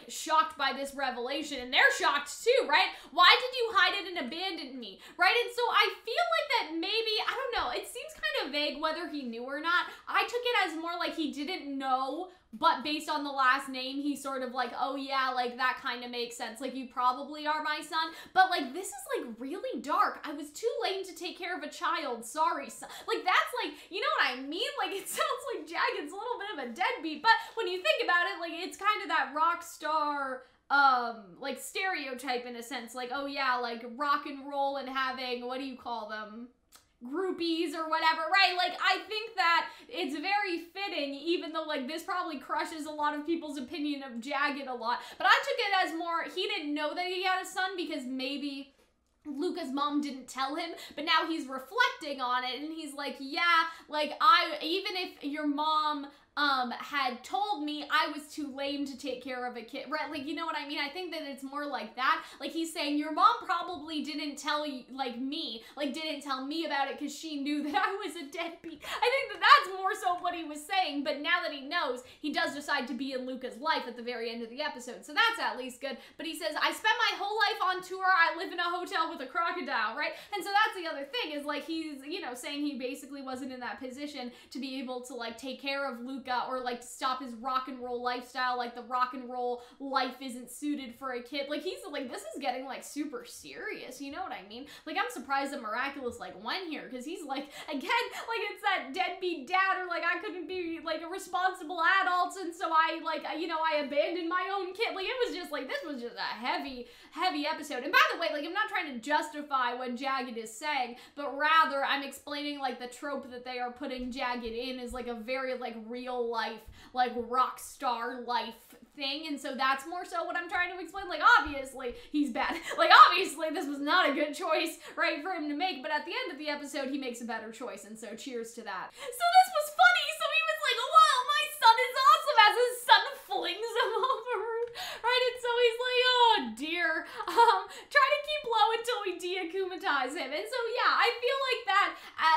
shocked by this revelation, and they're shocked too, right? Why did you hide it and abandon me, right? And so I feel like that maybe, I don't know, it seems kind of vague whether he knew or not. I took it as more like he didn't know but based on the last name, he's sort of like, oh yeah, like that kind of makes sense. Like, you probably are my son. But like, this is like really dark. I was too lame to take care of a child. Sorry, son. Like, that's like, you know what I mean? Like, it sounds like Jagged's a little bit of a deadbeat, but when you think about it, like, it's kind of that rock star like stereotype in a sense, like, oh yeah, like rock and roll and having, what do you call them, groupies or whatever, right? Like, I think that it's very fitting, even though like this probably crushes a lot of people's opinion of Jagged a lot, but I took it as more, he didn't know that he had a son because maybe Luca's mom didn't tell him, but now he's reflecting on it and he's like, yeah, like even if your mom had told me, I was too lame to take care of a kid, right? Like, you know what I mean? I think that it's more like that. Like, he's saying, your mom probably didn't tell you, like, me, like, didn't tell me about it because she knew that I was a deadbeat. I think that that's more so what he was saying, but now that he knows, he does decide to be in Luca's life at the very end of the episode, so that's at least good. But he says, I spent my whole life on tour, I live in a hotel with a crocodile, right? And so that's the other thing, is like, he's, you know, saying he basically wasn't in that position to be able to, like, take care of Luca or like to stop his rock and roll lifestyle, like the rock and roll life isn't suited for a kid. Like, he's like, this is getting like super serious, you know what I mean? Like, I'm surprised that Miraculous like went here, because he's like, again, like, it's that deadbeat dad, or like, I couldn't be like a responsible adult, and so I like, you know, I abandoned my own kid. Like, it was just like, this was just a heavy episode. And by the way, like, I'm not trying to justify what Jagged is saying, but rather I'm explaining like the trope that they are putting Jagged in is like a very like real life, like rock star life thing, and so that's more so what I'm trying to explain. Like, obviously he's bad, like obviously this was not a good choice, right, for him to make, but at the end of the episode he makes a better choice, and so cheers to that. So this was funny. So he was like, wow, my son is awesome, as his son flings him off a roof, right? And so he's like, oh dear, try to keep low until we deakumatize him. And so yeah, I feel like that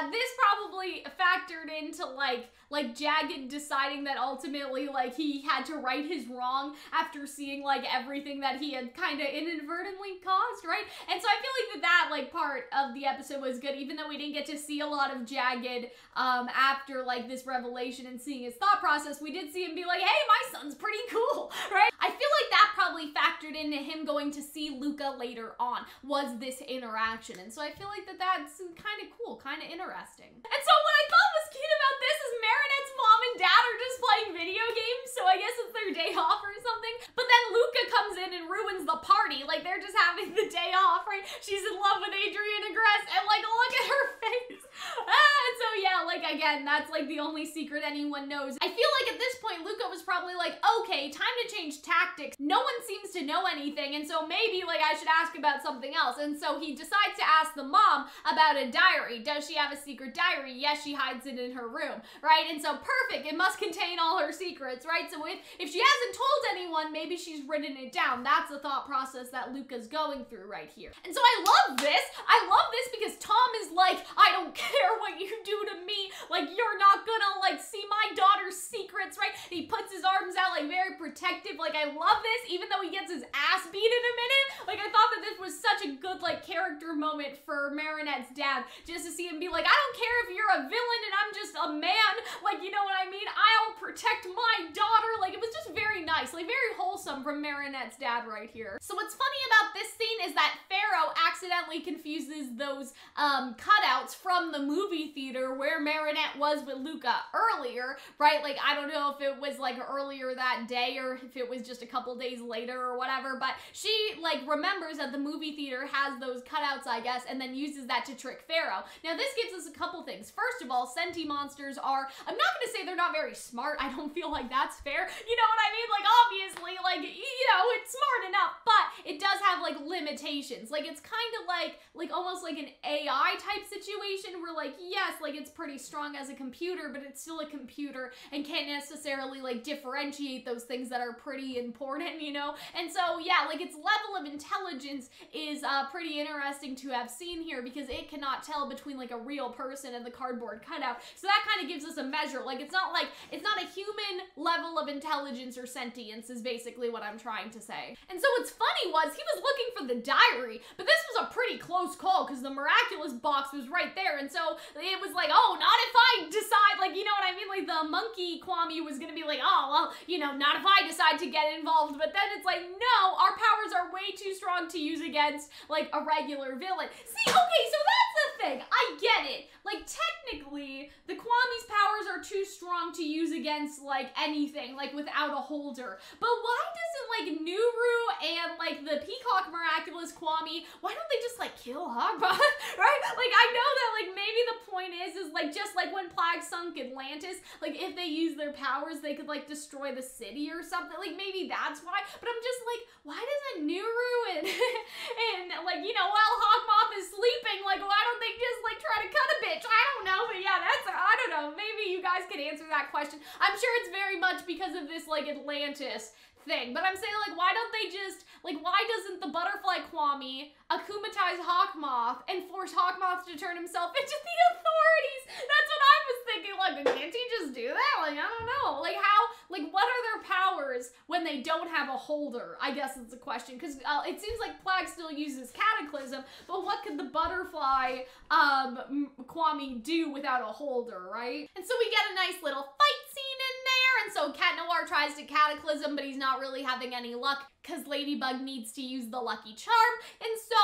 this probably factored into like Jagged deciding that ultimately like he had to right his wrong after seeing like everything that he had kind of inadvertently caused, right? And so I feel like that like part of the episode was good, even though we didn't get to see a lot of Jagged after like this revelation and seeing his thought process. We did see him be like, hey, my son's pretty cool, right? I feel like that probably factored into him going to see Luca later on, was this interaction. And so I feel like that's kind of cool, kind of interesting. And so what I thought was cute about this is Marinette's mom and dad are just playing video games, so I guess it's their day off or something. But then Luca comes in and ruins the party. Like, they're just having the day off, right? She's in love with Adrian Agreste, and like, look at her face. And so yeah, like, again, that's like the only secret anyone knows. I feel like at this point, Luca was probably like, okay, time to change tactics. No one seems to know anything, and so maybe like I should ask about something else. And so he decides to ask the mom about a diary. Does she have a secret diary? Yes, she hides it in her room, right? And so perfect, it must contain all her secrets, right? So if she hasn't told anyone, maybe she's written it down. That's the thought process that Luca's going through right here. And so I love this. I love this because Tom is like, I don't care what you do to me. Like, you're not gonna like see my daughter's secrets, right? And he puts his arms out like very protective. Like, I love this, even though he gets his ass beat in a minute. Like, I thought that this was such a good like character moment for Marinette's dad, just to see him be like, I don't care if you're a villain and I'm just a man, like, you know what I mean? I'll protect my daughter. Like, it was just very nice, like very wholesome from Marinette's dad right here. So what's funny about this scene is that Pharaoh accidentally confuses those cutouts from the movie theater where Marinette was with Luca earlier, right? Like, I don't know if it was like earlier that day or if it was just a couple days later or whatever, but she like remembers that the movie theater has those cutouts, I guess, and then uses that to trick Pharaoh. Now this gives us a couple things. First of all, Senti monsters are, I'm not gonna say they're not very smart. I don't feel like that's fair. You know what I mean? Like, obviously, like, you know, it's smart enough, but it does have like limitations. Like, it's kind of like almost like an AI type situation where like, yes, like it's pretty strong as a computer, but it's still a computer and can't necessarily like differentiate those things that are pretty important, you know? And so yeah, like its level of intelligence is pretty interesting to have seen here, because it cannot tell between like a real person and the cardboard cutout. So that kind of gives us a measure. Like, it's not a human level of intelligence or sentience is basically what I'm trying to say. And so what's funny was he was looking for the diary, but this was was a pretty close call because the miraculous box was right there, and so it was like, oh, not if I decide, like, you know what I mean? Like, the monkey Kwame was gonna be like, oh, well, you know, not if I decide to get involved, but then it's like, no, our powers are way too strong to use against, like, a regular villain. See, okay, so that's the thing. I get it. Like, technically, the Kwame's powers are too strong to use against, like, anything, like, without a holder. But why doesn't, like, Nuru and, like, the Peacock Miraculous Kwame, why don't they just, like, kill Hogmoth, right? Like, I know that, like, maybe the point is, like, just like when Plague sunk Atlantis, like, if they use their powers, they could, like, destroy the city or something. Like, maybe that's why. But I'm just like, why doesn't Nuru and, like, you know, while Hogmoth is sleeping, like, why don't they just, like, try to cut a bitch? I don't know, but yeah, I don't know. Maybe you guys can answer that question. I'm sure it's very much because of this, like, Atlantis thing. But I'm saying, like, why don't they just, like, why doesn't the Butterfly Kwame akumatize Hawkmoth and force Hawkmoth to turn himself into the authorities? That's what I was thinking. Like, can't he just do that? Like, I don't know. Like, how, like, what are their powers when they don't have a holder? I guess is the question. Because it seems like Plague still uses Cataclysm, but what could the Butterfly Kwame do without a holder, right? And so we get a nice little fight scene in there, and so Cat Noir tries to Cataclysm, but he's not really having any luck because Ladybug needs to use the Lucky Charm, and so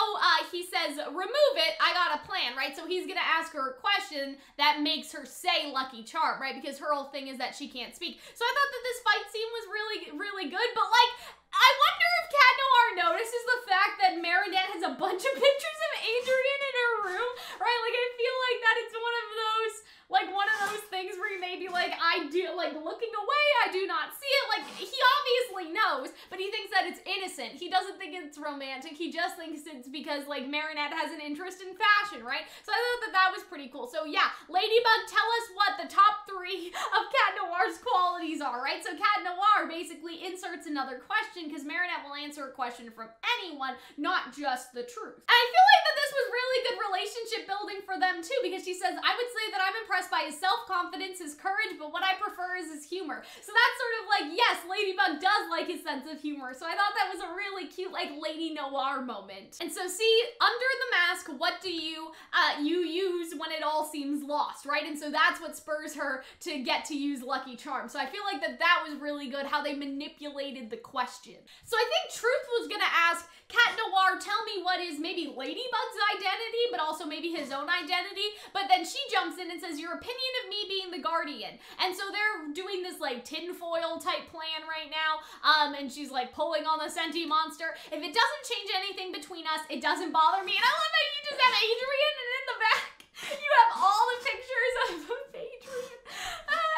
he says, remove it, I got a plan, right? So he's gonna ask her a question that makes her say Lucky Charm, right? Because her whole thing is that she can't speak. So I thought that this fight scene was really, really good, but like, I wonder if Cat Noir notices the fact that Marinette has a bunch of pictures of Adrien in her room, right? Like, I feel like that it's one of those things where you may be like, I do, like, looking away, I do not see it. Like, he obviously knows, but he thinks that it's innocent. He doesn't think it's romantic. He just thinks it's because, like, Marinette has an interest in fashion, right? So I thought that that was pretty cool. So yeah, Ladybug, tell us what the top 3 of Cat Noir's qualities are, right? So Cat Noir basically inserts another question because Marinette will answer a question from anyone, not just the truth. And I feel like that this was really good relationship building for them too, because she says, I would say that I'm impressed by his self-confidence, his courage, but what I prefer is his humor. So that's sort of like, yes, Ladybug does like his sense of humor. So I thought that was a really cute, like, Lady Noir moment. And so see, under the mask, what do you use when it all seems lost, right? And so that's what spurs her to get to use Lucky Charm. So I feel like that was really good, how they manipulated the question. So I think Truth was gonna ask, Cat Noir, tell me what is maybe Ladybug's identity, but also maybe his own identity. But then she jumps in and says, your opinion of me being the Guardian. And so they're doing this, like, tinfoil type plan right now. And she's, like, pulling on the Senti monster. If it doesn't change anything between us, it doesn't bother me. And I love that you just have Adrien, and in the back, you have all the pictures of Adrien.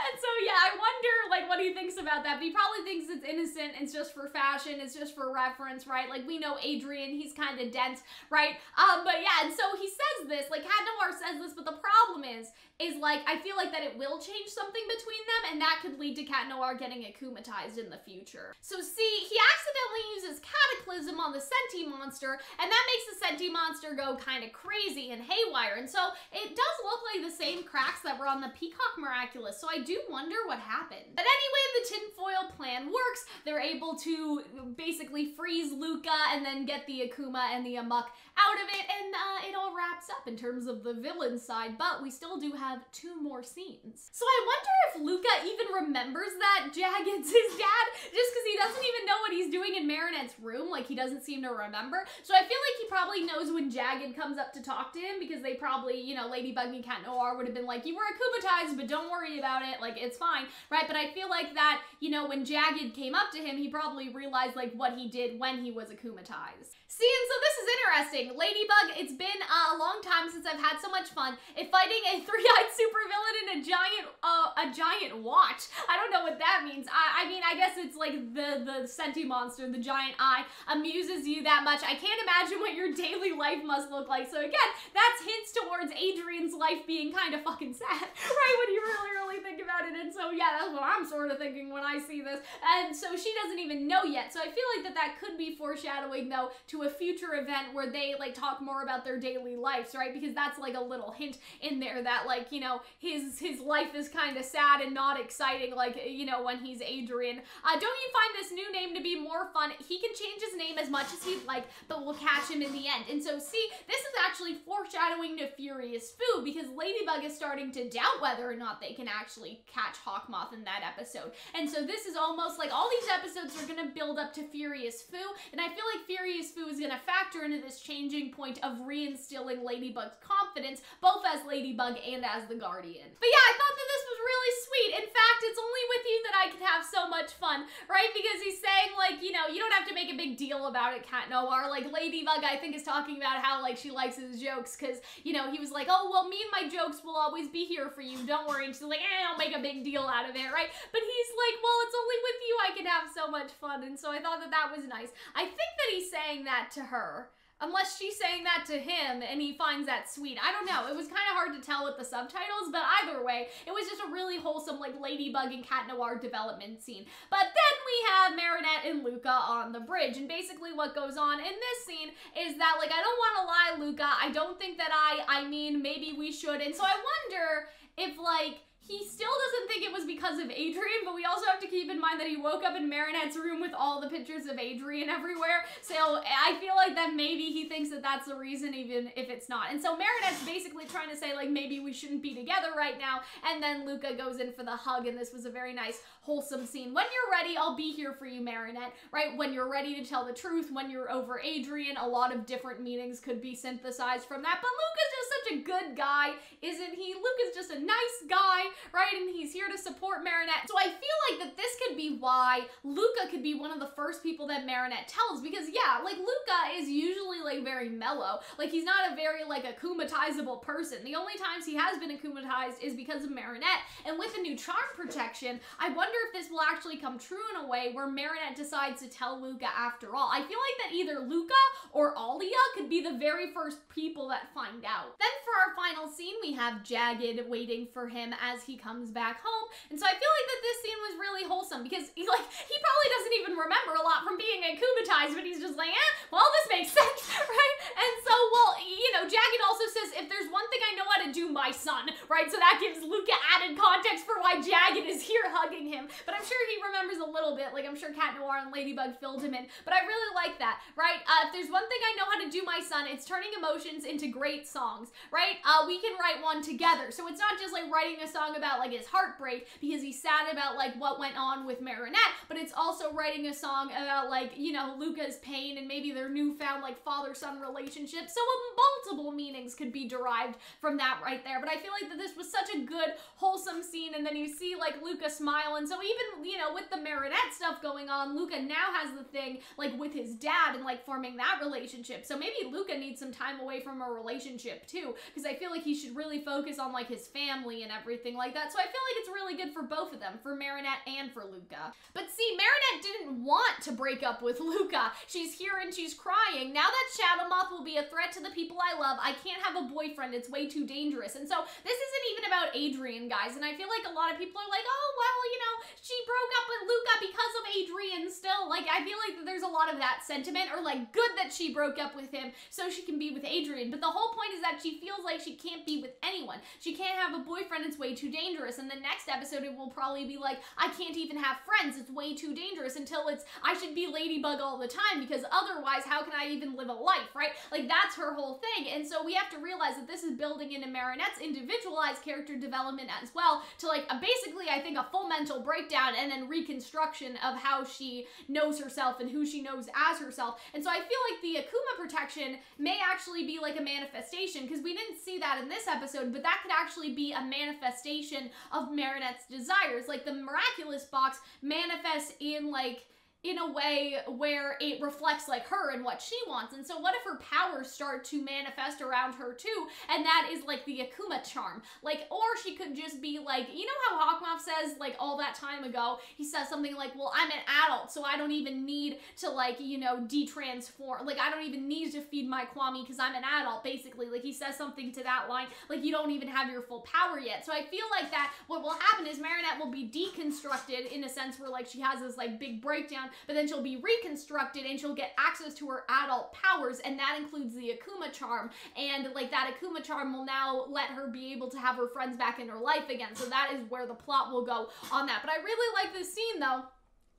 And so, yeah, I wonder, like, what he thinks about that. But he probably thinks it's innocent, it's just for fashion, it's just for reference, right? Like, we know Adrien, he's kind of dense, right? But yeah, and so he says this, like, Cat Noir says this, but the problem is like, I feel like that it will change something between them, and that could lead to Cat Noir getting akumatized in the future. So see, he accidentally uses Cataclysm on the Senti monster, and that makes the Senti monster go kind of crazy and haywire, and so it does look like the same cracks that were on the Peacock Miraculous, so I do wonder what happened. But anyway, the tinfoil plan works. They're able to basically freeze Luca and then get the Akuma and the Amok out of it, and it all wraps up in terms of the villain side, but we still do have 2 more scenes. So I wonder if Luca even remembers that Jagged's his dad, just because he doesn't even know what he's doing in Marinette's room, like he doesn't seem to remember. So I feel like he probably knows when Jagged comes up to talk to him, because they probably, you know, Ladybug and Cat Noir would have been like, you were akumatized, but don't worry about it, like, it's fine, right? But I feel like that, you know, when Jagged came up to him, he probably realized, like, what he did when he was akumatized. See, and so this is interesting. Ladybug, it's been a long time since I've had so much fun fighting a 3-eyed supervillain in a giant watch. I don't know what that means. I mean, I guess it's like the Senti monster, the giant eye, amuses you that much. I can't imagine what your daily life must look like. So again, that's hints towards Adrien's life being kind of fucking sad, right? When you really think about it. And so yeah, that's what I'm sort of thinking when I see this. And so she doesn't even know yet. So I feel like that could be foreshadowing, though, to a future event where they, like, talk more about their daily lives, right? Because that's, like, a little hint in there that, like, you know, his life is kind of sad and not exciting, like, you know, when he's Adrian. Don't you find this new name to be more fun? He can change his name as much as he'd like, but we'll catch him in the end. And so, see, this is actually foreshadowing to Furious Fu, because Ladybug is starting to doubt whether or not they can actually catch Hawkmoth in that episode. And so this is almost like all these episodes are going to build up to Furious Fu, and I feel like Furious Fu is going to factor into this changing point of reinstilling Ladybug's confidence, both as Ladybug and as the Guardian. But yeah, I thought that this was really sweet. In fact, it's only with you that I can have so much fun, right? Because he's saying, like, you know, you don't have to make a big deal about it, Cat Noir. Like, Ladybug, I think, is talking about how, like, she likes his jokes, because, you know, he was like, oh, well, me and my jokes will always be here for you, don't worry. And she's like, don't make a big deal out of it, right? But he's like, well, it's only with you I can have so much fun. And so I thought that was nice. I think that he's saying that to her. Unless she's saying that to him and he finds that sweet. I don't know. It was kind of hard to tell with the subtitles, but either way, it was just a really wholesome, like, Ladybug and Cat Noir development scene. But then we have Marinette and Luca on the bridge, and basically what goes on in this scene is that, like, I don't want to lie, Luca, I don't think that I mean, maybe we should. And so I wonder if, like, he still doesn't think it was because of Adrian, but we also have to keep in mind that he woke up in Marinette's room with all the pictures of Adrian everywhere. So I feel like that maybe he thinks that that's the reason, even if it's not. And so Marinette's basically trying to say, like, maybe we shouldn't be together right now. And then Luca goes in for the hug, and this was a very nice, wholesome scene. When you're ready, I'll be here for you, Marinette, right? When you're ready to tell the truth, when you're over Adrian, a lot of different meanings could be synthesized from that. But Luca's just such a good guy, isn't he? Luca's just a nice guy, right? And he's here to support Marinette. So I feel like that this could be why Luca could be one of the first people that Marinette tells, because yeah, like, Luca is usually, like, very mellow. Like, he's not a very, like, akumatizable person. The only times he has been akumatized is because of Marinette. And with the new charm protection, I wonder if this will actually come true in a way where Marinette decides to tell Luca after all. I feel like that either Luca or Alia could be the very first people that find out. Then for our final scene, we have Jagged waiting for him as he comes back home. And so I feel like that this scene was really wholesome, because he probably doesn't even remember a lot from being akumatized, but he's just like, well, this makes sense, right? And so, well, you know, Jagged also says, if there's one thing I know how to do, my son, right? So that gives Luca added context for why Jagged is here hugging him. But I'm sure he remembers a little bit. Like, I'm sure Cat Noir and Ladybug filled him in. But I really like that, right? If there's one thing I know how to do, my son, it's turning emotions into great songs, right? We can write one together. So it's not just, like, writing a song about, like, his heartbreak because he's sad about, like, what went on with Marinette, but it's also writing a song about, like, you know, Luca's pain and maybe their newfound, like, father-son relationship. So multiple meanings could be derived from that right there. But I feel like that this was such a good, wholesome scene, and then you see, like, Luca smile, and so even, you know, with the Marinette stuff going on, Luca now has the thing, like, with his dad and, like, forming that relationship. So maybe Luca needs some time away from a relationship too, because I feel like he should really focus on, like, his family and everything like that. So I feel like it's really good for both of them, for Marinette and for Luca. But see, Marinette didn't want to break up with Luca. She's here and she's crying. Now that Shadow Moth will be a threat to the people I love, I can't have a boyfriend. It's way too dangerous. And so this isn't even about Adrian, guys. And I feel like a lot of people are like, oh, well, you know, she broke up with Luca because of Adrian still. Like, I feel like there's a lot of that sentiment, or, like, good that she broke up with him so she can be with Adrian. But the whole point is that she feels like she can't be with anyone. She can't have a boyfriend. It's way too dangerous. And the next episode, it will probably be like, I can't even have friends. It's way too dangerous, until it's, I should be Ladybug all the time, because otherwise, how can I even live a life, right? Like, that's her whole thing. And so we have to realize that this is building into Marinette's individualized character development as well, to, like, basically, I think, a full mental breakdown and then reconstruction of how she knows herself and who she knows as herself. And so I feel like the Akuma protection may actually be like a manifestation, because we didn't see that in this episode, but that could actually be a manifestation of Marinette's desires. Like, the miraculous box manifests in, like, in a way where it reflects like her and what she wants. And so what if her powers start to manifest around her too, and that is like the Akuma charm? Like, or she could just be like, you know how Hawkmoth says like all that time ago, he says something like, well, I'm an adult, so I don't even need to like, you know, de-transform, like I don't even need to feed my Kwami because I'm an adult, basically. Like he says something to that line, like you don't even have your full power yet. So I feel like that what will happen is Marinette will be deconstructed in a sense where like she has this like big breakdown, but then she'll be reconstructed and she'll get access to her adult powers, and that includes the Akuma charm, and like that Akuma charm will now let her be able to have her friends back in her life again. So that is where the plot will go on that. But I really like this scene though,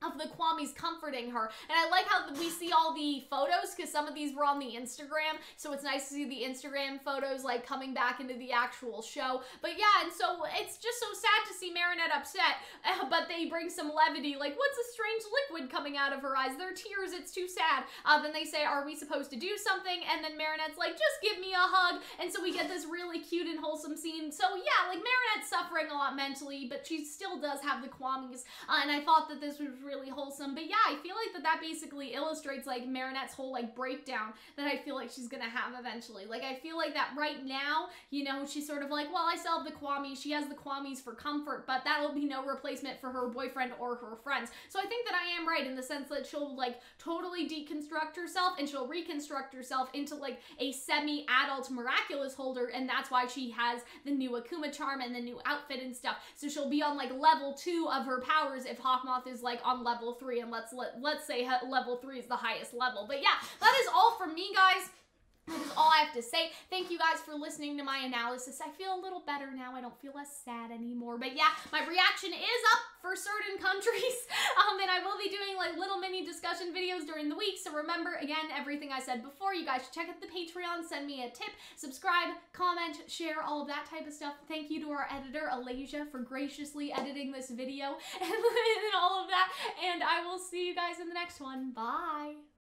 of the Kwamis comforting her. And I like how we see all the photos, because some of these were on the Instagram, so it's nice to see the Instagram photos like coming back into the actual show. But yeah, and so it's just so sad to see Marinette upset, but they bring some levity, like, what's a strange liquid coming out of her eyes? They're tears, it's too sad. Then they say, are we supposed to do something? And then Marinette's like, just give me a hug. And so we get this really cute and wholesome scene. So yeah, like Marinette's suffering a lot mentally, but she still does have the Kwamis, and I thought that this was really wholesome. But yeah, I feel like that basically illustrates like Marinette's whole like breakdown that I feel like she's gonna have eventually. Like I feel like that right now, you know, she's sort of like, well, I still have the Kwamis, she has the Kwamis for comfort, but that'll be no replacement for her boyfriend or her friends. So I think that I am right in the sense that she'll like totally deconstruct herself, and she'll reconstruct herself into like a semi-adult miraculous holder, and that's why she has the new Akuma charm and the new outfit and stuff. So she'll be on like level 2 of her powers if Hawkmoth is like on level 3, and let's say level 3 is the highest level. But yeah, that is all from me, guys. That is all I have to say. Thank you guys for listening to my analysis. I feel a little better now. I don't feel as sad anymore. But yeah, my reaction is up for certain countries. And I will be doing like little mini discussion videos during the week. So remember, again, everything I said before, you guys should check out the Patreon, send me a tip, subscribe, comment, share, all of that type of stuff. Thank you to our editor, Alasia, for graciously editing this video and all of that. And I will see you guys in the next one. Bye.